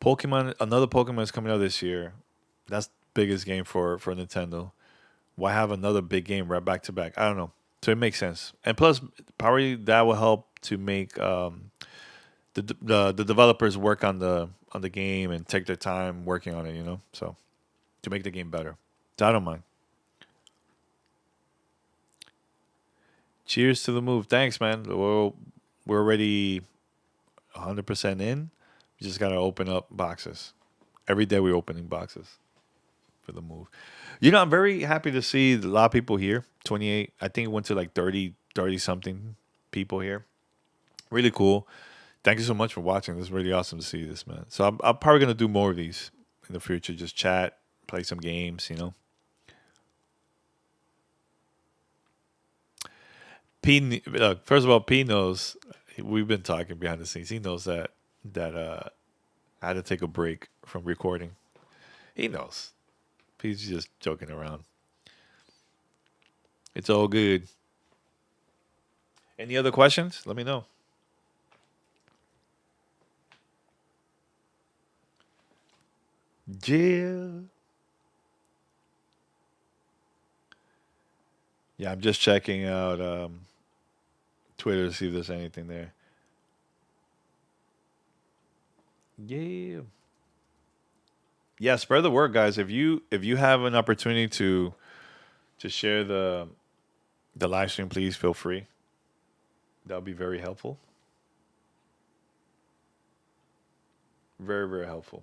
Pokemon, another Pokemon is coming out this year. That's the biggest game for Nintendo. Why have another big game right back to back? I don't know. So it makes sense. And plus, probably that will help to make the developers work on the game and take their time working on it. So to make the game better. So I don't mind. Cheers to the move. Thanks, man. We're already 100% in. We just gotta open up boxes. Every day we're opening boxes for the move. I'm very happy to see a lot of people here. 28. I think it went to like 30, 30 something people here. Really cool. Thank you so much for watching. This is really awesome to see this, man. So I'm probably gonna do more of these in the future. Just chat, play some games. Look, first of all, P knows we've been talking behind the scenes. He knows that I had to take a break from recording. He knows. P's just joking around. It's all good. Any other questions? Let me know. Jill. Yeah, I'm just checking out Twitter to see if there's anything there. Yeah. Yeah, spread the word, guys. If you have an opportunity to share the live stream, please feel free. That would be very helpful. Very, very helpful.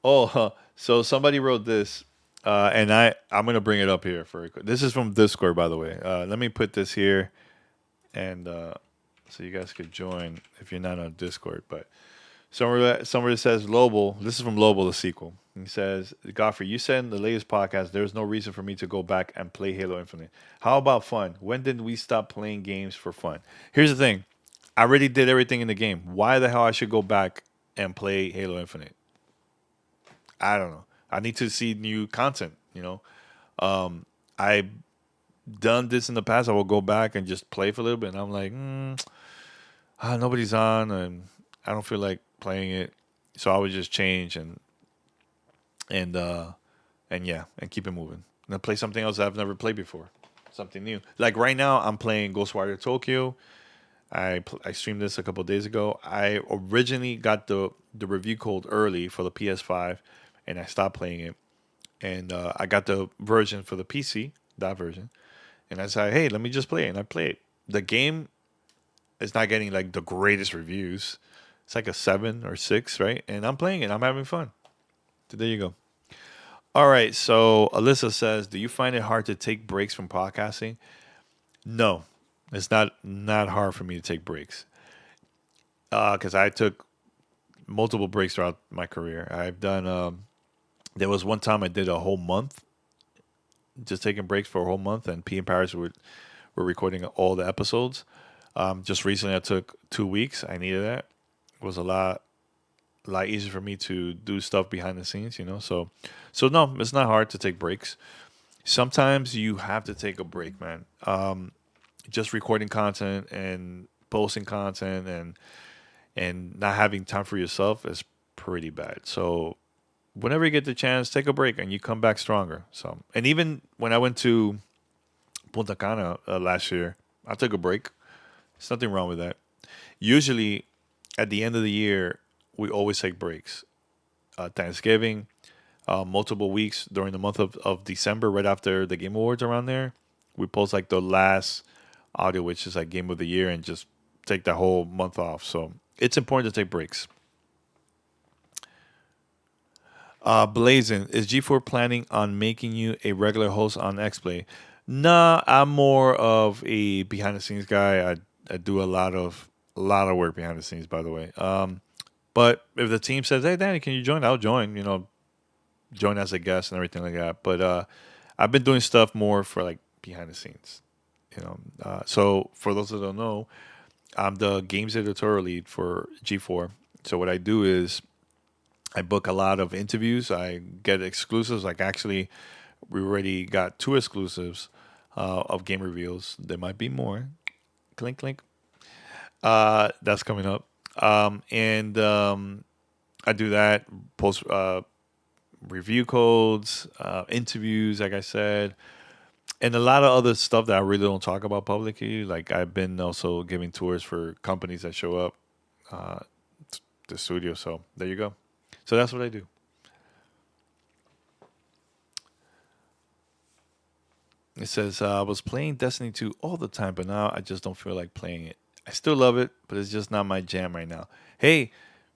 Oh, so somebody wrote this, and I'm gonna bring it up here for this is from Discord, by the way. Let me put this here, and so you guys could join if you're not on Discord. But somewhere says Lobel. This is from Lobel, the sequel. He says, Godfrey, you said in the latest podcast there's no reason for me to go back and play Halo Infinite. How about fun? When did we stop playing games for fun? Here's the thing. I already did everything in the game. Why the hell I should go back and play Halo Infinite? I don't know. I need to see new content. I've done this in the past. I will go back and just play for a little bit, and I'm like, nobody's on, and I don't feel like playing it. So I would just change and uh and yeah, and keep it moving. And then play something else I've never played before, something new. Like right now, I'm playing Ghostwire Tokyo. I streamed this a couple of days ago. I originally got the review code early for the PS5, and I stopped playing it. And I got the version for the PC, that version, and I said, "Hey, let me just play it." And I played. The game is not getting like the greatest reviews. It's like a 7 or 6, right? And I'm playing it. I'm having fun. So there you go. All right. So Alyssa says, "Do you find it hard to take breaks from podcasting?" No, it's not hard for me to take breaks because I took multiple breaks throughout my career. I've done. There was one time I did a whole month, just taking breaks for a whole month, and P and Paris were recording all the episodes. Just recently, I took 2 weeks. I needed that. It was a lot easier for me to do stuff behind the scenes. So no, it's not hard to take breaks. Sometimes you have to take a break, man. Just recording content and posting content and not having time for yourself is pretty bad. So whenever you get the chance, take a break and you come back stronger. So, and even when I went to Punta Cana last year, I took a break. There's nothing wrong with that. Usually, at the end of the year, we always take breaks. Thanksgiving, multiple weeks during the month of December, right after the Game Awards around there, we post like the last audio, which is like Game of the Year, and just take that whole month off. So it's important to take breaks. Blazing, is G4 planning on making you a regular host on XPlay? Nah, I'm more of a behind the scenes guy. I do a lot of work behind the scenes, by the way. But if the team says, "Hey, Danny, can you join?" I'll join. Join as a guest and everything like that. But I've been doing stuff more for like behind the scenes. So for those that don't know, I'm the games editorial lead for G4. So what I do is I book a lot of interviews. I get exclusives. Like actually, we already got 2 exclusives of game reveals. There might be more. Clink clink. That's coming up. And I do that. Post review codes, interviews, like I said, and a lot of other stuff that I really don't talk about publicly. Like I've been also giving tours for companies that show up uh, the studio. So there you go. So that's what I do. It says, I was playing Destiny 2 all the time, but now I just don't feel like playing it. I still love it, but it's just not my jam right now. Hey,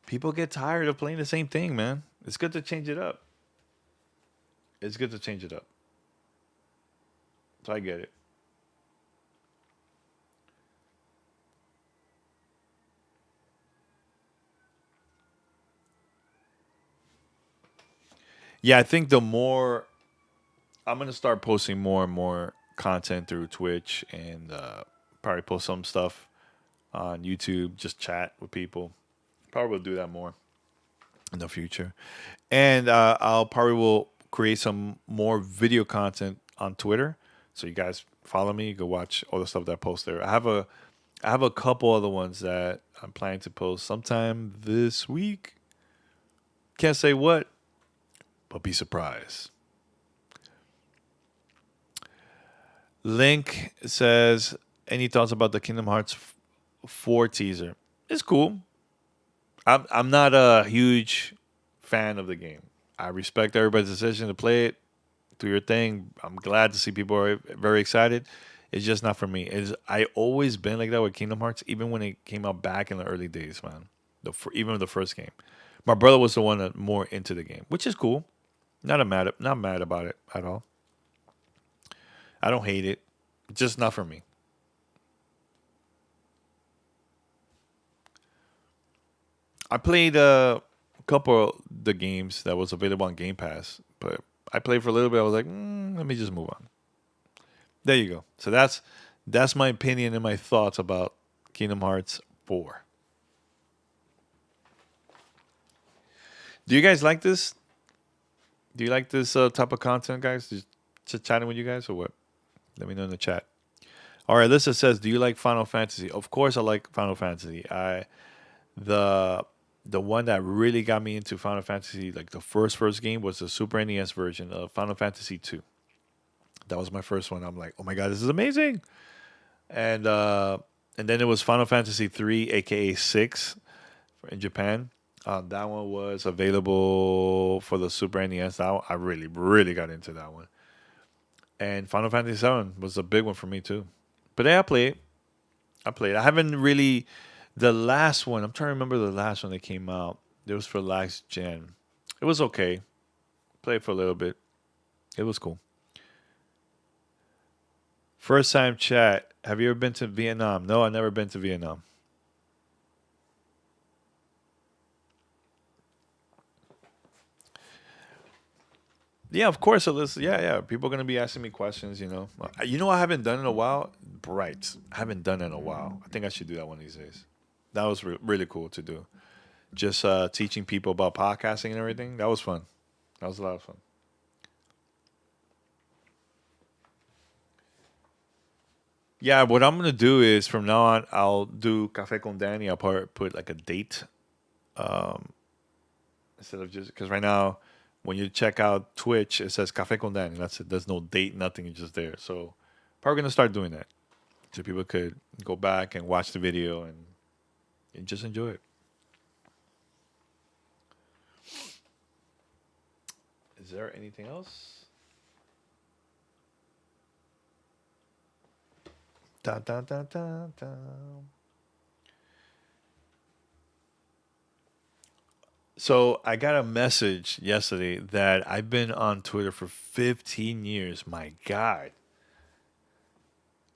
people get tired of playing the same thing, man. It's good to change it up. It's good to change it up. So I get it. Yeah, I think the more I'm gonna start posting more and more content through Twitch and probably post some stuff on YouTube, just chat with people. Probably will do that more in the future. And I'll probably will create some more video content on Twitter. So you guys follow me, go watch all the stuff that I post there. I have a couple other ones that I'm planning to post sometime this week. Can't say what, but be surprised. Link says, any thoughts about the Kingdom Hearts 4 teaser? It's cool. I'm not a huge fan of the game. I respect everybody's decision to play it, do your thing. I'm glad to see people are very excited. It's just not for me. I always been like that with Kingdom Hearts, even when it came out back in the early days, man. Even the first game, my brother was the one that more into the game, which is cool. Not mad about it at all. I don't hate it. Just not for me. I played a couple of the games that was available on Game Pass, but I played for a little bit. I was like, let me just move on. There you go. So that's my opinion and my thoughts about Kingdom Hearts 4. Do you guys like this? Do you like this type of content, guys? Just chatting with you guys or what? Let me know in the chat. All right, Lisa says, "Do you like Final Fantasy?" Of course, I like Final Fantasy. The the one that really got me into Final Fantasy, like the first game, was the Super NES version of Final Fantasy 2. That was my first one. I'm like, oh my god, this is amazing. And and then it was Final Fantasy 3, aka 6, in Japan. That one was available for the Super NES. I really, really got into that one. And Final Fantasy 7 was a big one for me too. But yeah, I played. I played. I haven't really. The last one, I'm trying to remember the last one that came out. It was for last gen. It was okay. Played for a little bit. It was cool. First time chat. Have you ever been to Vietnam? No, I've never been to Vietnam. Yeah, of course, Alyssa. Yeah, yeah. People are gonna be asking me questions. I haven't done in a while. Bright. I haven't done it in a while. I think I should do that one of these days. That was really cool to do. Just teaching people about podcasting and everything. That was fun. That was a lot of fun. Yeah, what I'm gonna do is from now on, I'll do Cafe con Danny. I'll probably put like a date instead of just because right now, when you check out Twitch, it says Cafe con Danny. That's it. There's no date, nothing. It's just there. So probably gonna start doing that so people could go back and watch the video and just enjoy it. Is there anything else? Da, da, da, da, da. So I got a message yesterday that I've been on Twitter for 15 years. My God,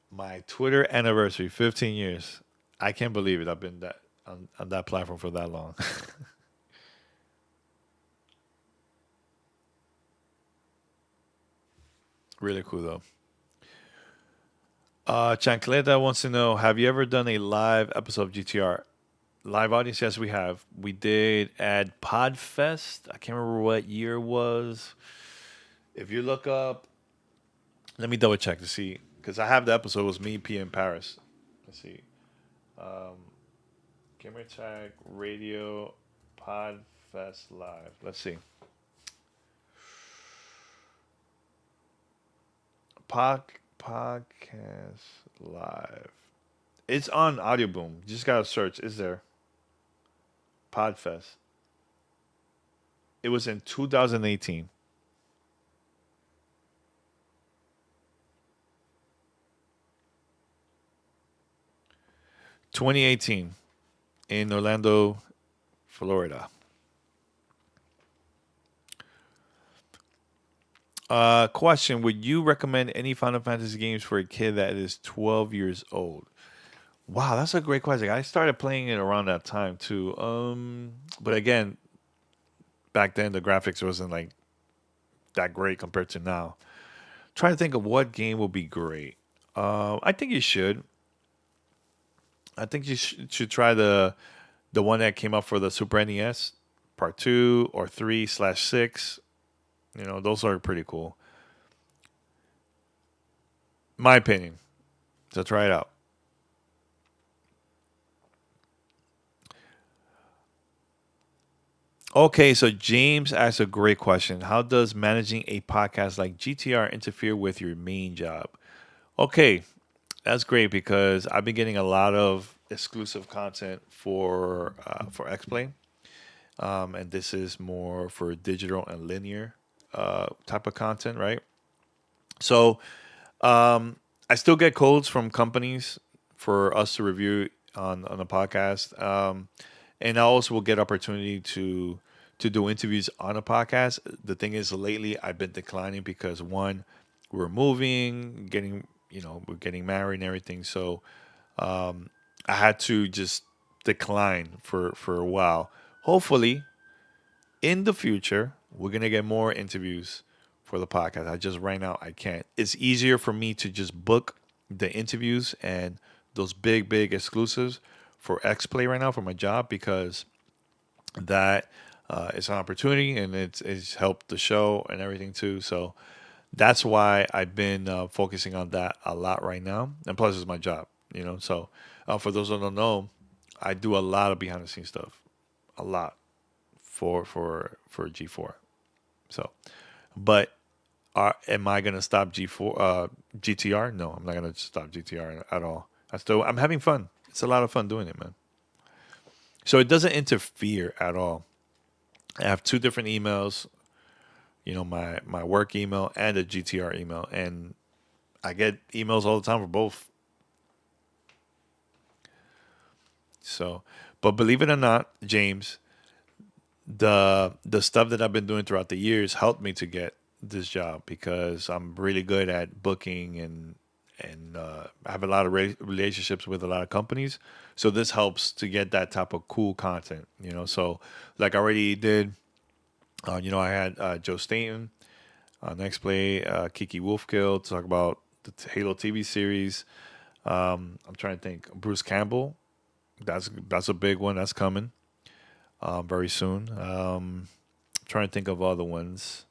my Twitter anniversary, 15 years. I can't believe it. I've been that on that platform for that long. Really cool though. Chancleta wants to know: have you ever done a live episode of GTR? Live audience? Yes, we have. We did at Podfest. I can't remember what year it was. If you look up, let me double check to see because I have the episode. It was me, P, in Paris. Let's see. Gamer Tag Radio Podfest Live. Let's see. Podcast Live. It's on Audio Boom. You just gotta search. Is there Podfest? It was in 2018. 2018 in Orlando, Florida. Question: would you recommend any Final Fantasy games for a kid that is 12 years old? Wow, that's a great question. I started playing it around that time too. But again, back then the graphics wasn't like that great compared to now. Trying to think of what game will be great. I think you should. I think you should try the one that came out for the Super NES, Part Two or Three slash Six. You know, those are pretty cool. My opinion. So try it out. Okay, so James asked a great question. How does managing a podcast like GTR interfere with your main job? Okay, that's great because I've been getting a lot of exclusive content for XPlay, and this is more for digital and linear type of content, right? So I still get codes from companies for us to review on the podcast, and I also will get opportunity to do interviews on a podcast. The thing is, lately I've been declining because one, we're moving, getting we're getting married and everything, so I had to just decline for a while. Hopefully, in the future, we're gonna get more interviews for the podcast. I just right now I can't. It's easier for me to just book the interviews and those big exclusives for X Play right now for my job because that is an opportunity and it's helped the show and everything too. So that's why I've been focusing on that a lot right now. And plus, it's my job, you know. So for those who don't know, I do a lot of behind the scenes stuff, a lot for G4. So, but am I gonna stop GTR? No, I'm not gonna stop GTR at all. I'm having fun. It's a lot of fun doing it, man. So it doesn't interfere at all. I have two different emails. You know, my work email and a GTR email, and I get emails all the time for both. So, but believe it or not, James, the stuff that I've been doing throughout the years helped me to get this job because I'm really good at booking and I have a lot of relationships with a lot of companies. So this helps to get that type of cool content, you know. So like I already did, I had Joe Staten Next Play, Kiki Wolfkill to talk about the Halo TV series. I'm trying to think. Bruce Campbell, that's a big one that's coming very soon. Trying to think of other ones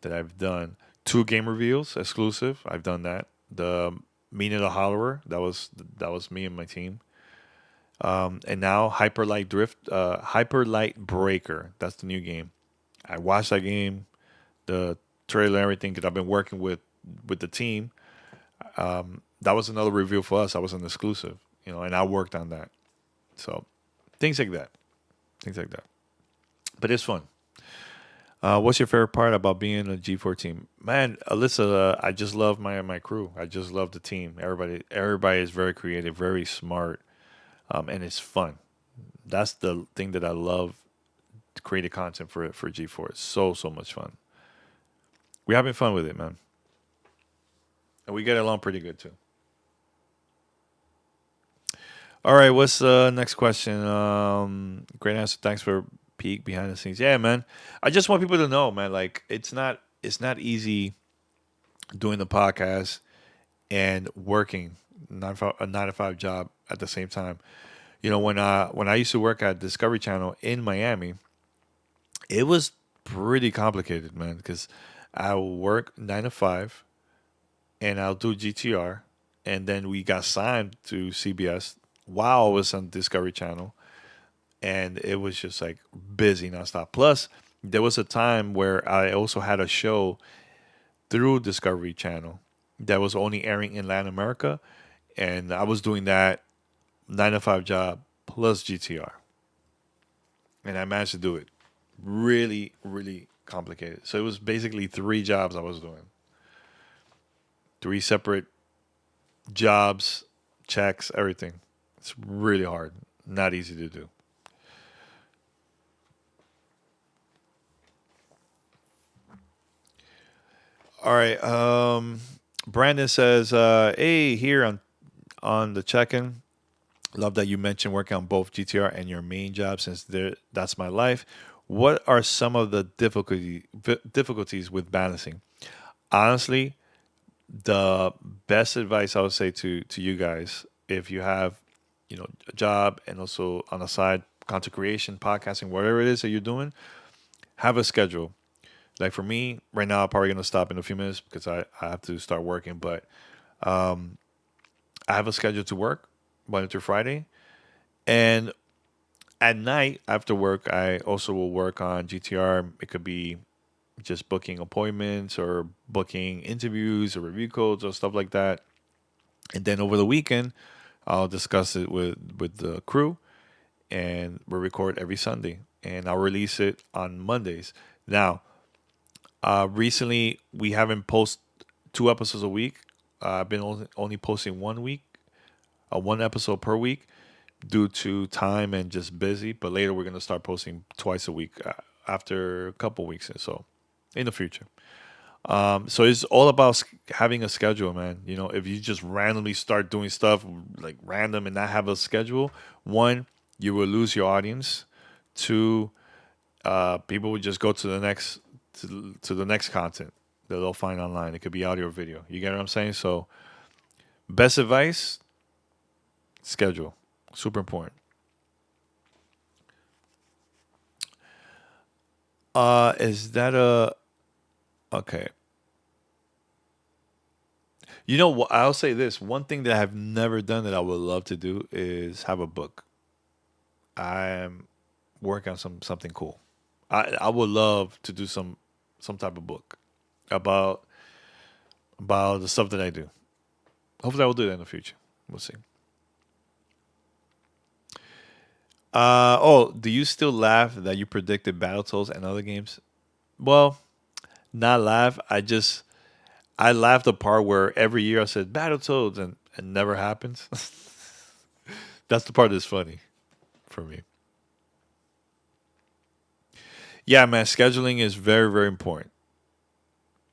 that I've done. Two game reveals exclusive. I've done that. The Mina the Hollower. That was me and my team. And now Hyper Light Breaker. That's the new game. I watched that game, the trailer, and everything because I've been working with the team. That was another reveal for us. I was an exclusive, and I worked on that. So things like that. Things like that. But it's fun. What's your favorite part about being a G4 team? Man, Alyssa, I just love my crew. I just love the team. Everybody is very creative, very smart, and it's fun. That's the thing that I love creating content for G4. It's so much fun. We're having fun with it, man, and we get along pretty good too. All right, what's the next question? Great answer. Thanks for peek behind the scenes. Yeah, man. I just want people to know, man. Like it's not easy doing the podcast and working a 9 to 5 job at the same time. When I used to work at Discovery Channel in Miami, it was pretty complicated, man, because I will work 9 to 5 and I'll do GTR, and then we got signed to CBS while I was on Discovery Channel, and it was just like busy nonstop. Plus, there was a time where I also had a show through Discovery Channel that was only airing in Latin America, and I was doing that 9 to 5 job plus GTR, and I managed to do it. Really, really complicated. So it was basically three jobs I was doing, three separate jobs, checks, everything. It's really hard, not easy to do. All right. Brandon says, "Hey, here on the check-in. Love that you mentioned working on both GTR and your main job since that's my life. What are some of the difficulties with balancing? Honestly, the best advice I would say to you guys, if you have, a job and also on the side content creation, podcasting, whatever it is that you're doing, have a schedule. Like for me, right now, I'm probably gonna stop in a few minutes because I have to start working. But I have a schedule to work Monday through Friday, and at night after work, I also will work on GTR. It could be just booking appointments or booking interviews or review codes or stuff like that. And then over the weekend, I'll discuss it with the crew, and we'll record every Sunday, and I'll release it on Mondays. Now, recently we haven't posted 2 episodes a week. I've been only posting one episode per week due to time and just busy. But later we're gonna start posting twice a week after a couple weeks, and so in the future. So it's all about having a schedule, man. If you just randomly start doing stuff like random and not have a schedule, one, you will lose your audience. Two, people would just go to the next to the next content that they'll find online. It could be audio or video. You get what I'm saying? So, best advice: schedule. Super important. Is that a okay? You know what? I'll say this. One thing that I've never done that I would love to do is have a book. I'm working on something cool. I would love to do some type of book about the stuff that I do. Hopefully, I will do that in the future. We'll see. Oh, do you still laugh that you predicted Battletoads and other games? Well, not laugh. I laughed the part where every year I said Battletoads and it never happens. That's the part that's funny for me. Yeah, man, scheduling is very, very important.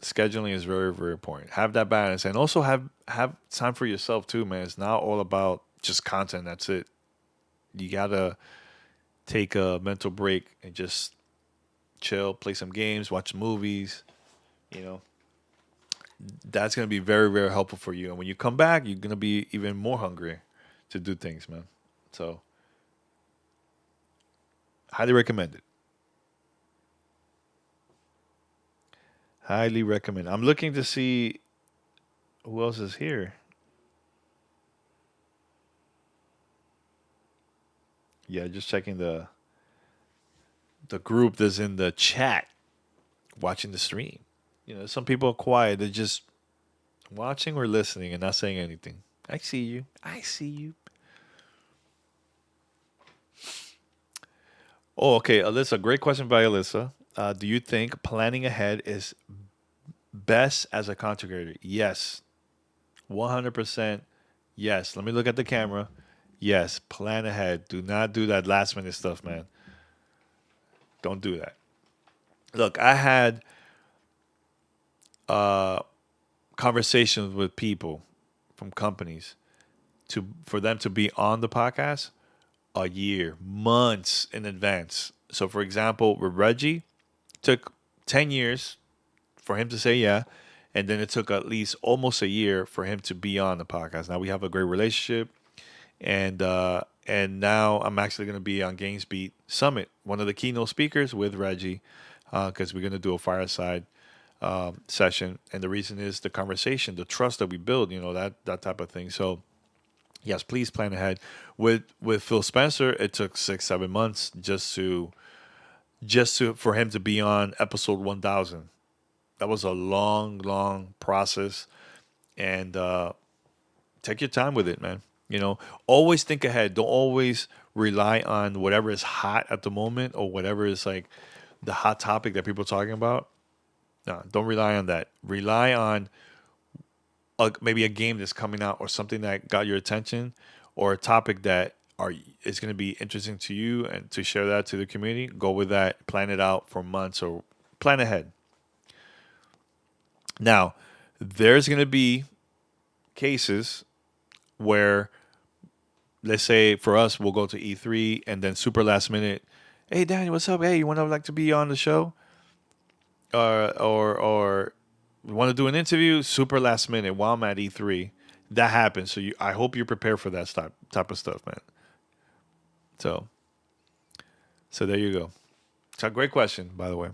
Scheduling is very, very important. Have that balance and also have time for yourself too, man. It's not all about just content. That's it. You gotta take a mental break and just chill, play some games, watch movies. You know, that's gonna be very, very helpful for you. And when you come back, you're gonna be even more hungry to do things, man. So, highly recommend it. Highly recommend. I'm looking to see who else is here. Yeah, just checking the group that's in the chat watching the stream. Some people are quiet. They're just watching or listening and not saying anything. I see you. I see you. Oh, okay. Alyssa, great question by Alyssa. Do you think planning ahead is best as a content creator? Yes. 100% yes. Let me look at the camera. Yes. Plan ahead. Do not do that last minute stuff, man. Don't do that. Look, I had conversations with people from companies to for them to be on the podcast a year, months in advance. So, for example, with Reggie, took 10 years for him to say yeah. And then it took at least almost a year for him to be on the podcast. Now we have a great relationship. And now I'm actually going to be on GamesBeat Summit, one of the keynote speakers with Reggie, because we're going to do a fireside session. And the reason is the conversation, the trust that we build, that type of thing. So yes, please plan ahead. With Phil Spencer, it took 6 7 months just to for him to be on episode 1,000. That was a long, long process, and take your time with it, man. Always think ahead. Don't always rely on whatever is hot at the moment or whatever is like the hot topic that people are talking about. No, don't rely on that. Rely on maybe a game that's coming out or something that got your attention or a topic that are is going to be interesting to you and to share that to the community, go with that. Plan it out for months or plan ahead. Now, there's going to be cases where, let's say for us, we'll go to E3 and then super last minute, hey Daniel, what's up? Hey, you want to like to be on the show? Or want to do an interview? Super last minute while I'm at E3. That happens. So I hope you're prepared for that type of stuff, man. So so there you go. It's a great question, by the way.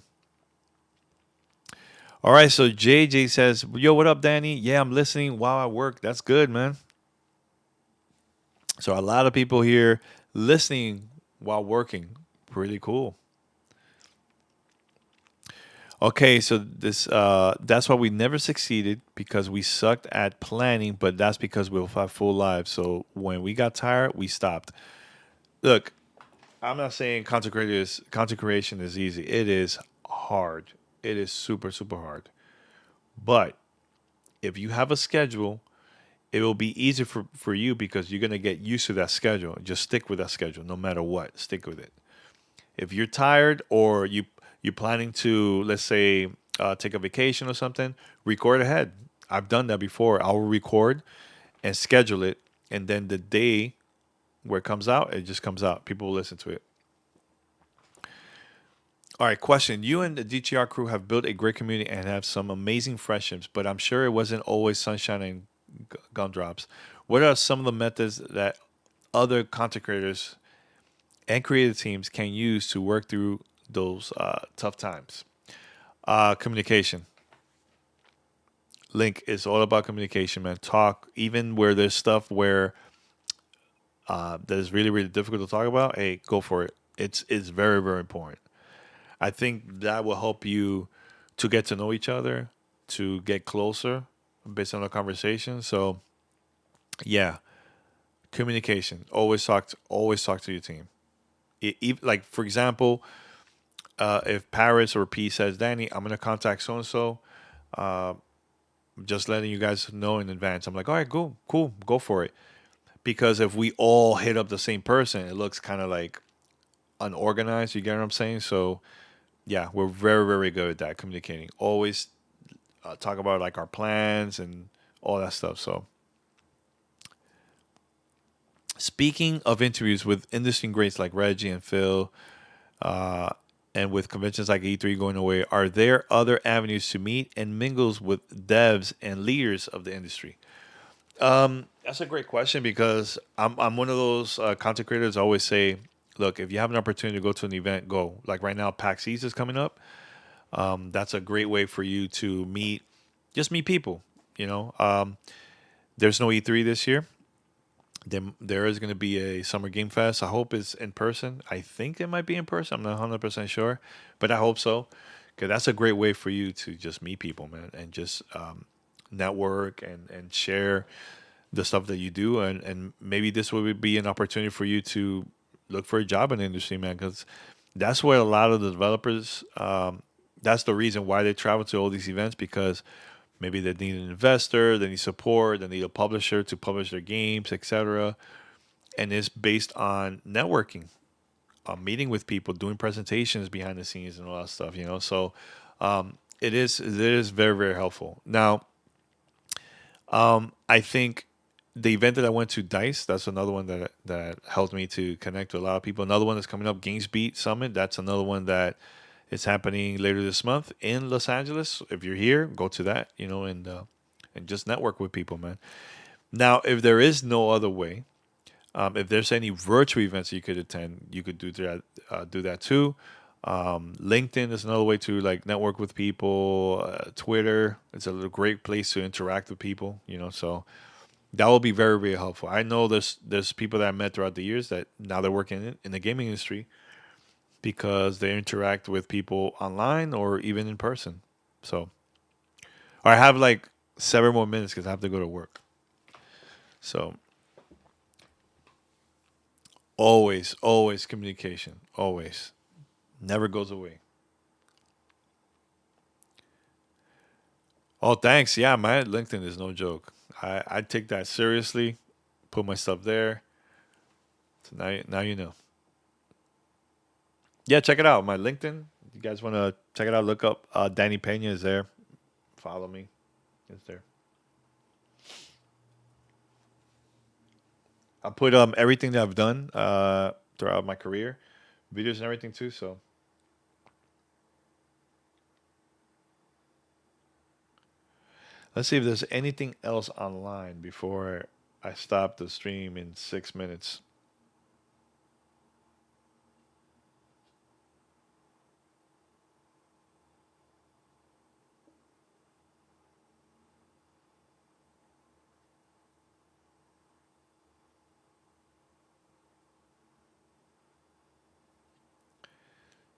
All right, so JJ says, "Yo, what up, Danny? Yeah, I'm listening while I work. That's good, man." So a lot of people here listening while working. Pretty cool. Okay, so this that's why we never succeeded because we sucked at planning, but that's because we have full lives. So when we got tired, we stopped. Look, I'm not saying content creation is easy. It is hard. It is super super hard. But if you have a schedule, it will be easier for you because you're gonna get used to that schedule. Just stick with that schedule no matter what. Stick with it. If you're tired or you're planning to, let's say, take a vacation or something, record ahead. I've done that before. I'll record and schedule it, and then the day where it comes out, it just comes out. People will listen to it. All right, question. You and the DTR crew have built a great community and have some amazing friendships, but I'm sure it wasn't always sunshine and gumdrops. What are some of the methods that other content creators and creative teams can use to work through those tough times? Communication. Link is all about communication, man. Talk, even where there's stuff where that is really, really difficult to talk about. Hey, go for it. It's very, very important. I think that will help you to get to know each other, to get closer based on the conversation. So yeah, communication. Always talk to your team. Like for example, if Paris or P says, Danny, I'm gonna contact so and so. Just letting you guys know in advance. I'm like, all right, cool, go for it. Because if we all hit up the same person, it looks kind of like unorganized. You get what I'm saying? So yeah, we're very, very good at that communicating. Always talk about like our plans and all that stuff. So speaking of interviews with industry greats like Reggie and Phil, uh, and with conventions like E3 going away, are there other avenues to meet and mingles with devs and leaders of the industry? That's a great question because I'm one of those content creators. I always say, look, if you have an opportunity to go to an event, go. Like right now, PAX East is coming up. That's a great way for you to just meet people. You know, there's no E3 this year. There is going to be a Summer Game Fest. I hope it's in person. I think it might be in person. I'm not 100% sure, but I hope so. Because that's a great way for you to just meet people, man, and just network and share the stuff that you do, and maybe this would be an opportunity for you to look for a job in the industry, man, because that's where a lot of the developers. That's the reason why they travel to all these events because maybe they need an investor, they need support, they need a publisher to publish their games, etc. And it's based on networking, meeting with people, doing presentations behind the scenes, and all that stuff. You know, so it is very very helpful. Now, I think the event that I went to, Dice, that's another one that helped me to connect with a lot of people. Another one that's coming up, Games Beat Summit. That's another one that is happening later this month in Los Angeles. If you're here, go to that. You know, and just network with people, man. Now, if there is no other way, if there's any virtual events you could attend, you could do that. Do that too. LinkedIn is another way to like network with people. Twitter, it's a great place to interact with people. You know, so that will be very, very helpful. I know there's people that I met throughout the years that now they're working in the gaming industry because they interact with people online or even in person. So, I have like 7 more minutes because I have to go to work. So, always communication. Always. Never goes away. Oh, thanks. Yeah, my LinkedIn is no joke. I take that seriously, put my stuff there. So now you know. Yeah, check it out. My LinkedIn. You guys want to check it out? Look up Danny Pena is there. Follow me. It's there. I put everything that I've done throughout my career, videos and everything too. So let's see if there's anything else online before I stop the stream in 6 minutes.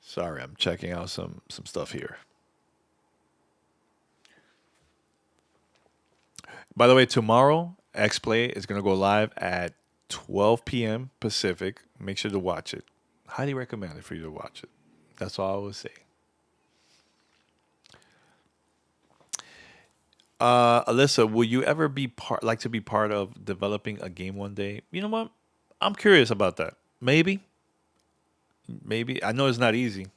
Sorry, I'm checking out some stuff here. By the way, tomorrow X Play is gonna go live at 12 p.m. Pacific. Make sure to watch it. Highly recommend it for you to watch it. That's all I would say. Alyssa, will you ever be like to be part of developing a game one day? You know what? I'm curious about that. Maybe. I know it's not easy.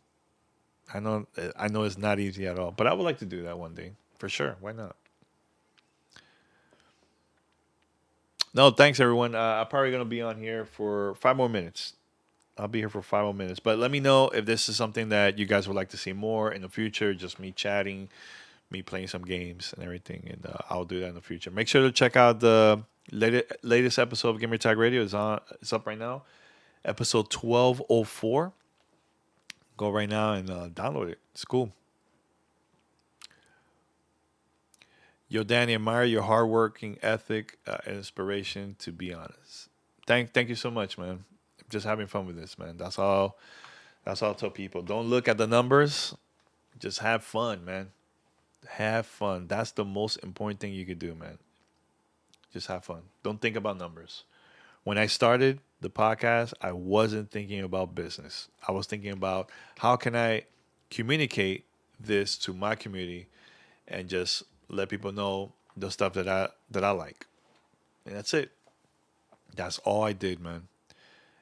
I know it's not easy at all. But I would like to do that one day for sure. Why not? No, thanks everyone. I'm probably gonna be on here for 5 more minutes. I'll be here for 5 more minutes. But let me know if this is something that you guys would like to see more in the future. Just me chatting, me playing some games and everything, and I'll do that in the future. Make sure to check out the latest episode of Gamer Tag Radio. Is on. It's up right now. Episode 1204. Go right now and download it. It's cool. Yo, Danny, admire your hardworking ethic and inspiration. To be honest, thank you so much, man. Just having fun with this, man. That's all. That's all I tell people. Don't look at the numbers. Just have fun, man. Have fun. That's the most important thing you could do, man. Just have fun. Don't think about numbers. When I started the podcast, I wasn't thinking about business. I was thinking about how can I communicate this to my community and just let people know the stuff that I like. And that's it. That's all I did, man.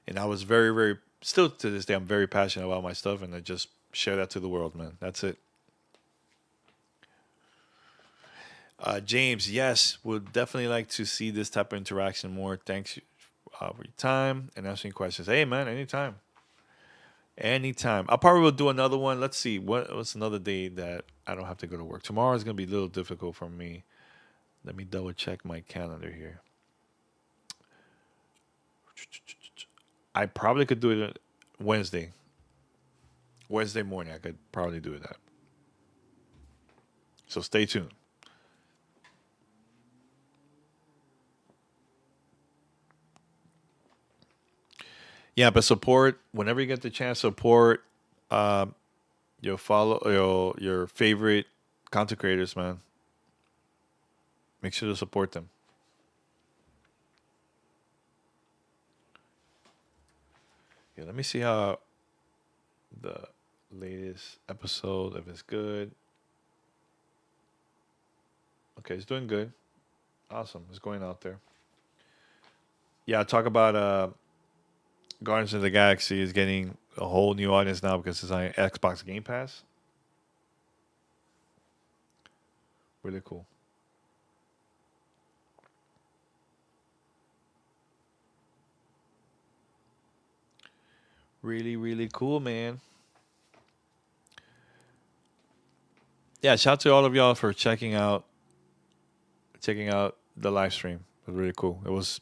And I was very still to this day I'm very passionate about my stuff and I just share that to the world, man. That's it. James, yes, would definitely like to see this type of interaction more. Thanks for your time and answering questions. Hey, man, anytime. Anytime. I probably will do another one. Let's see. What's another day that I don't have to go to work? Tomorrow is going to be a little difficult for me. Let me double check my calendar here. I probably could do it Wednesday. Wednesday morning, I could probably do that. So stay tuned. Yeah, but support whenever you get the chance. Support um, your follow your favorite content creators, man. Make sure to support them. Yeah, let me see how the latest episode if it's good. Okay, it's doing good. Awesome, it's going out there. Yeah, talk about Guardians of the Galaxy is getting a whole new audience now because it's on Xbox Game Pass. Really cool. Really cool, man. Yeah, shout out to all of y'all for checking out the live stream. It was really cool. It was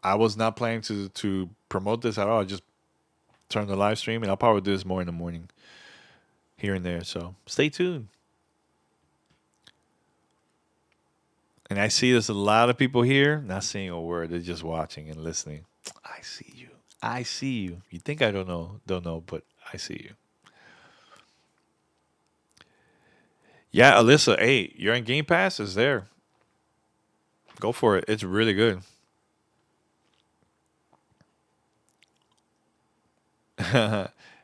I was not planning to promote this at all. I just turned the live stream and I'll probably do this more in the morning here and there. So stay tuned. And I see there's a lot of people here not saying a word. They're just watching and listening. I see you. I see you. You think I don't know, but I see you. Yeah, Alyssa, hey, you're in Game Pass? It's there. Go for it. It's really good.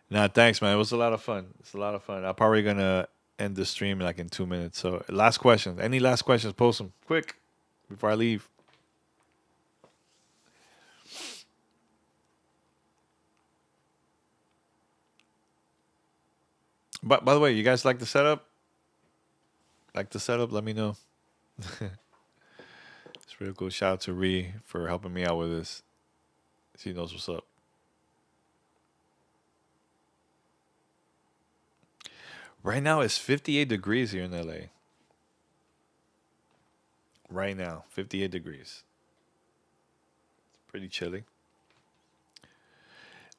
Nah, thanks, man. It was a lot of fun. It's a lot of fun. I'm probably gonna end the stream like in 2 minutes. So last questions. Any last questions? Post them quick before I leave. But by the way, you guys like the setup? Like the setup? Let me know. It's real cool. Shout out to Ree for helping me out with this. She knows what's up. Right now it's 58 degrees here in LA. Right now, 58 degrees. Pretty chilly.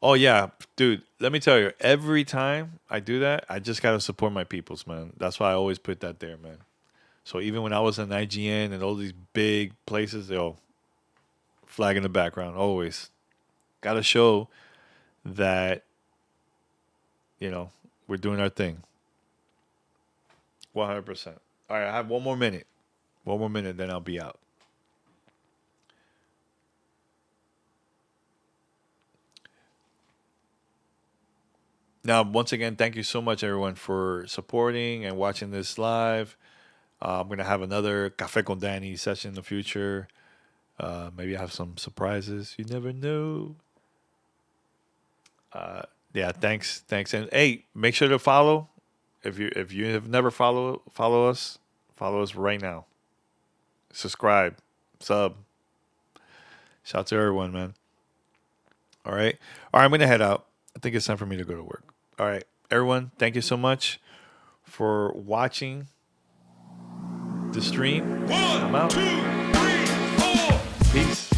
Oh yeah, dude. Let me tell you. Every time I do that, I just gotta support my peoples, man. That's why I always put that there, man. So even when I was in IGN and all these big places, they'll flag in the background. Always gotta show that you know we're doing our thing. 100%. All right, I have one more minute. One more minute, then I'll be out. Now, once again, thank you so much, everyone, for supporting and watching this live. I'm gonna have another Cafe con Danny session in the future. Maybe I have some surprises. You never know. Yeah, thanks, and hey, make sure to follow. If you have never follow us right now. Subscribe, sub. Shout out to everyone, man. All right. I'm gonna head out. I think it's time for me to go to work. All right, everyone. Thank you so much for watching the stream. I'm One, out. two, three, four. Peace.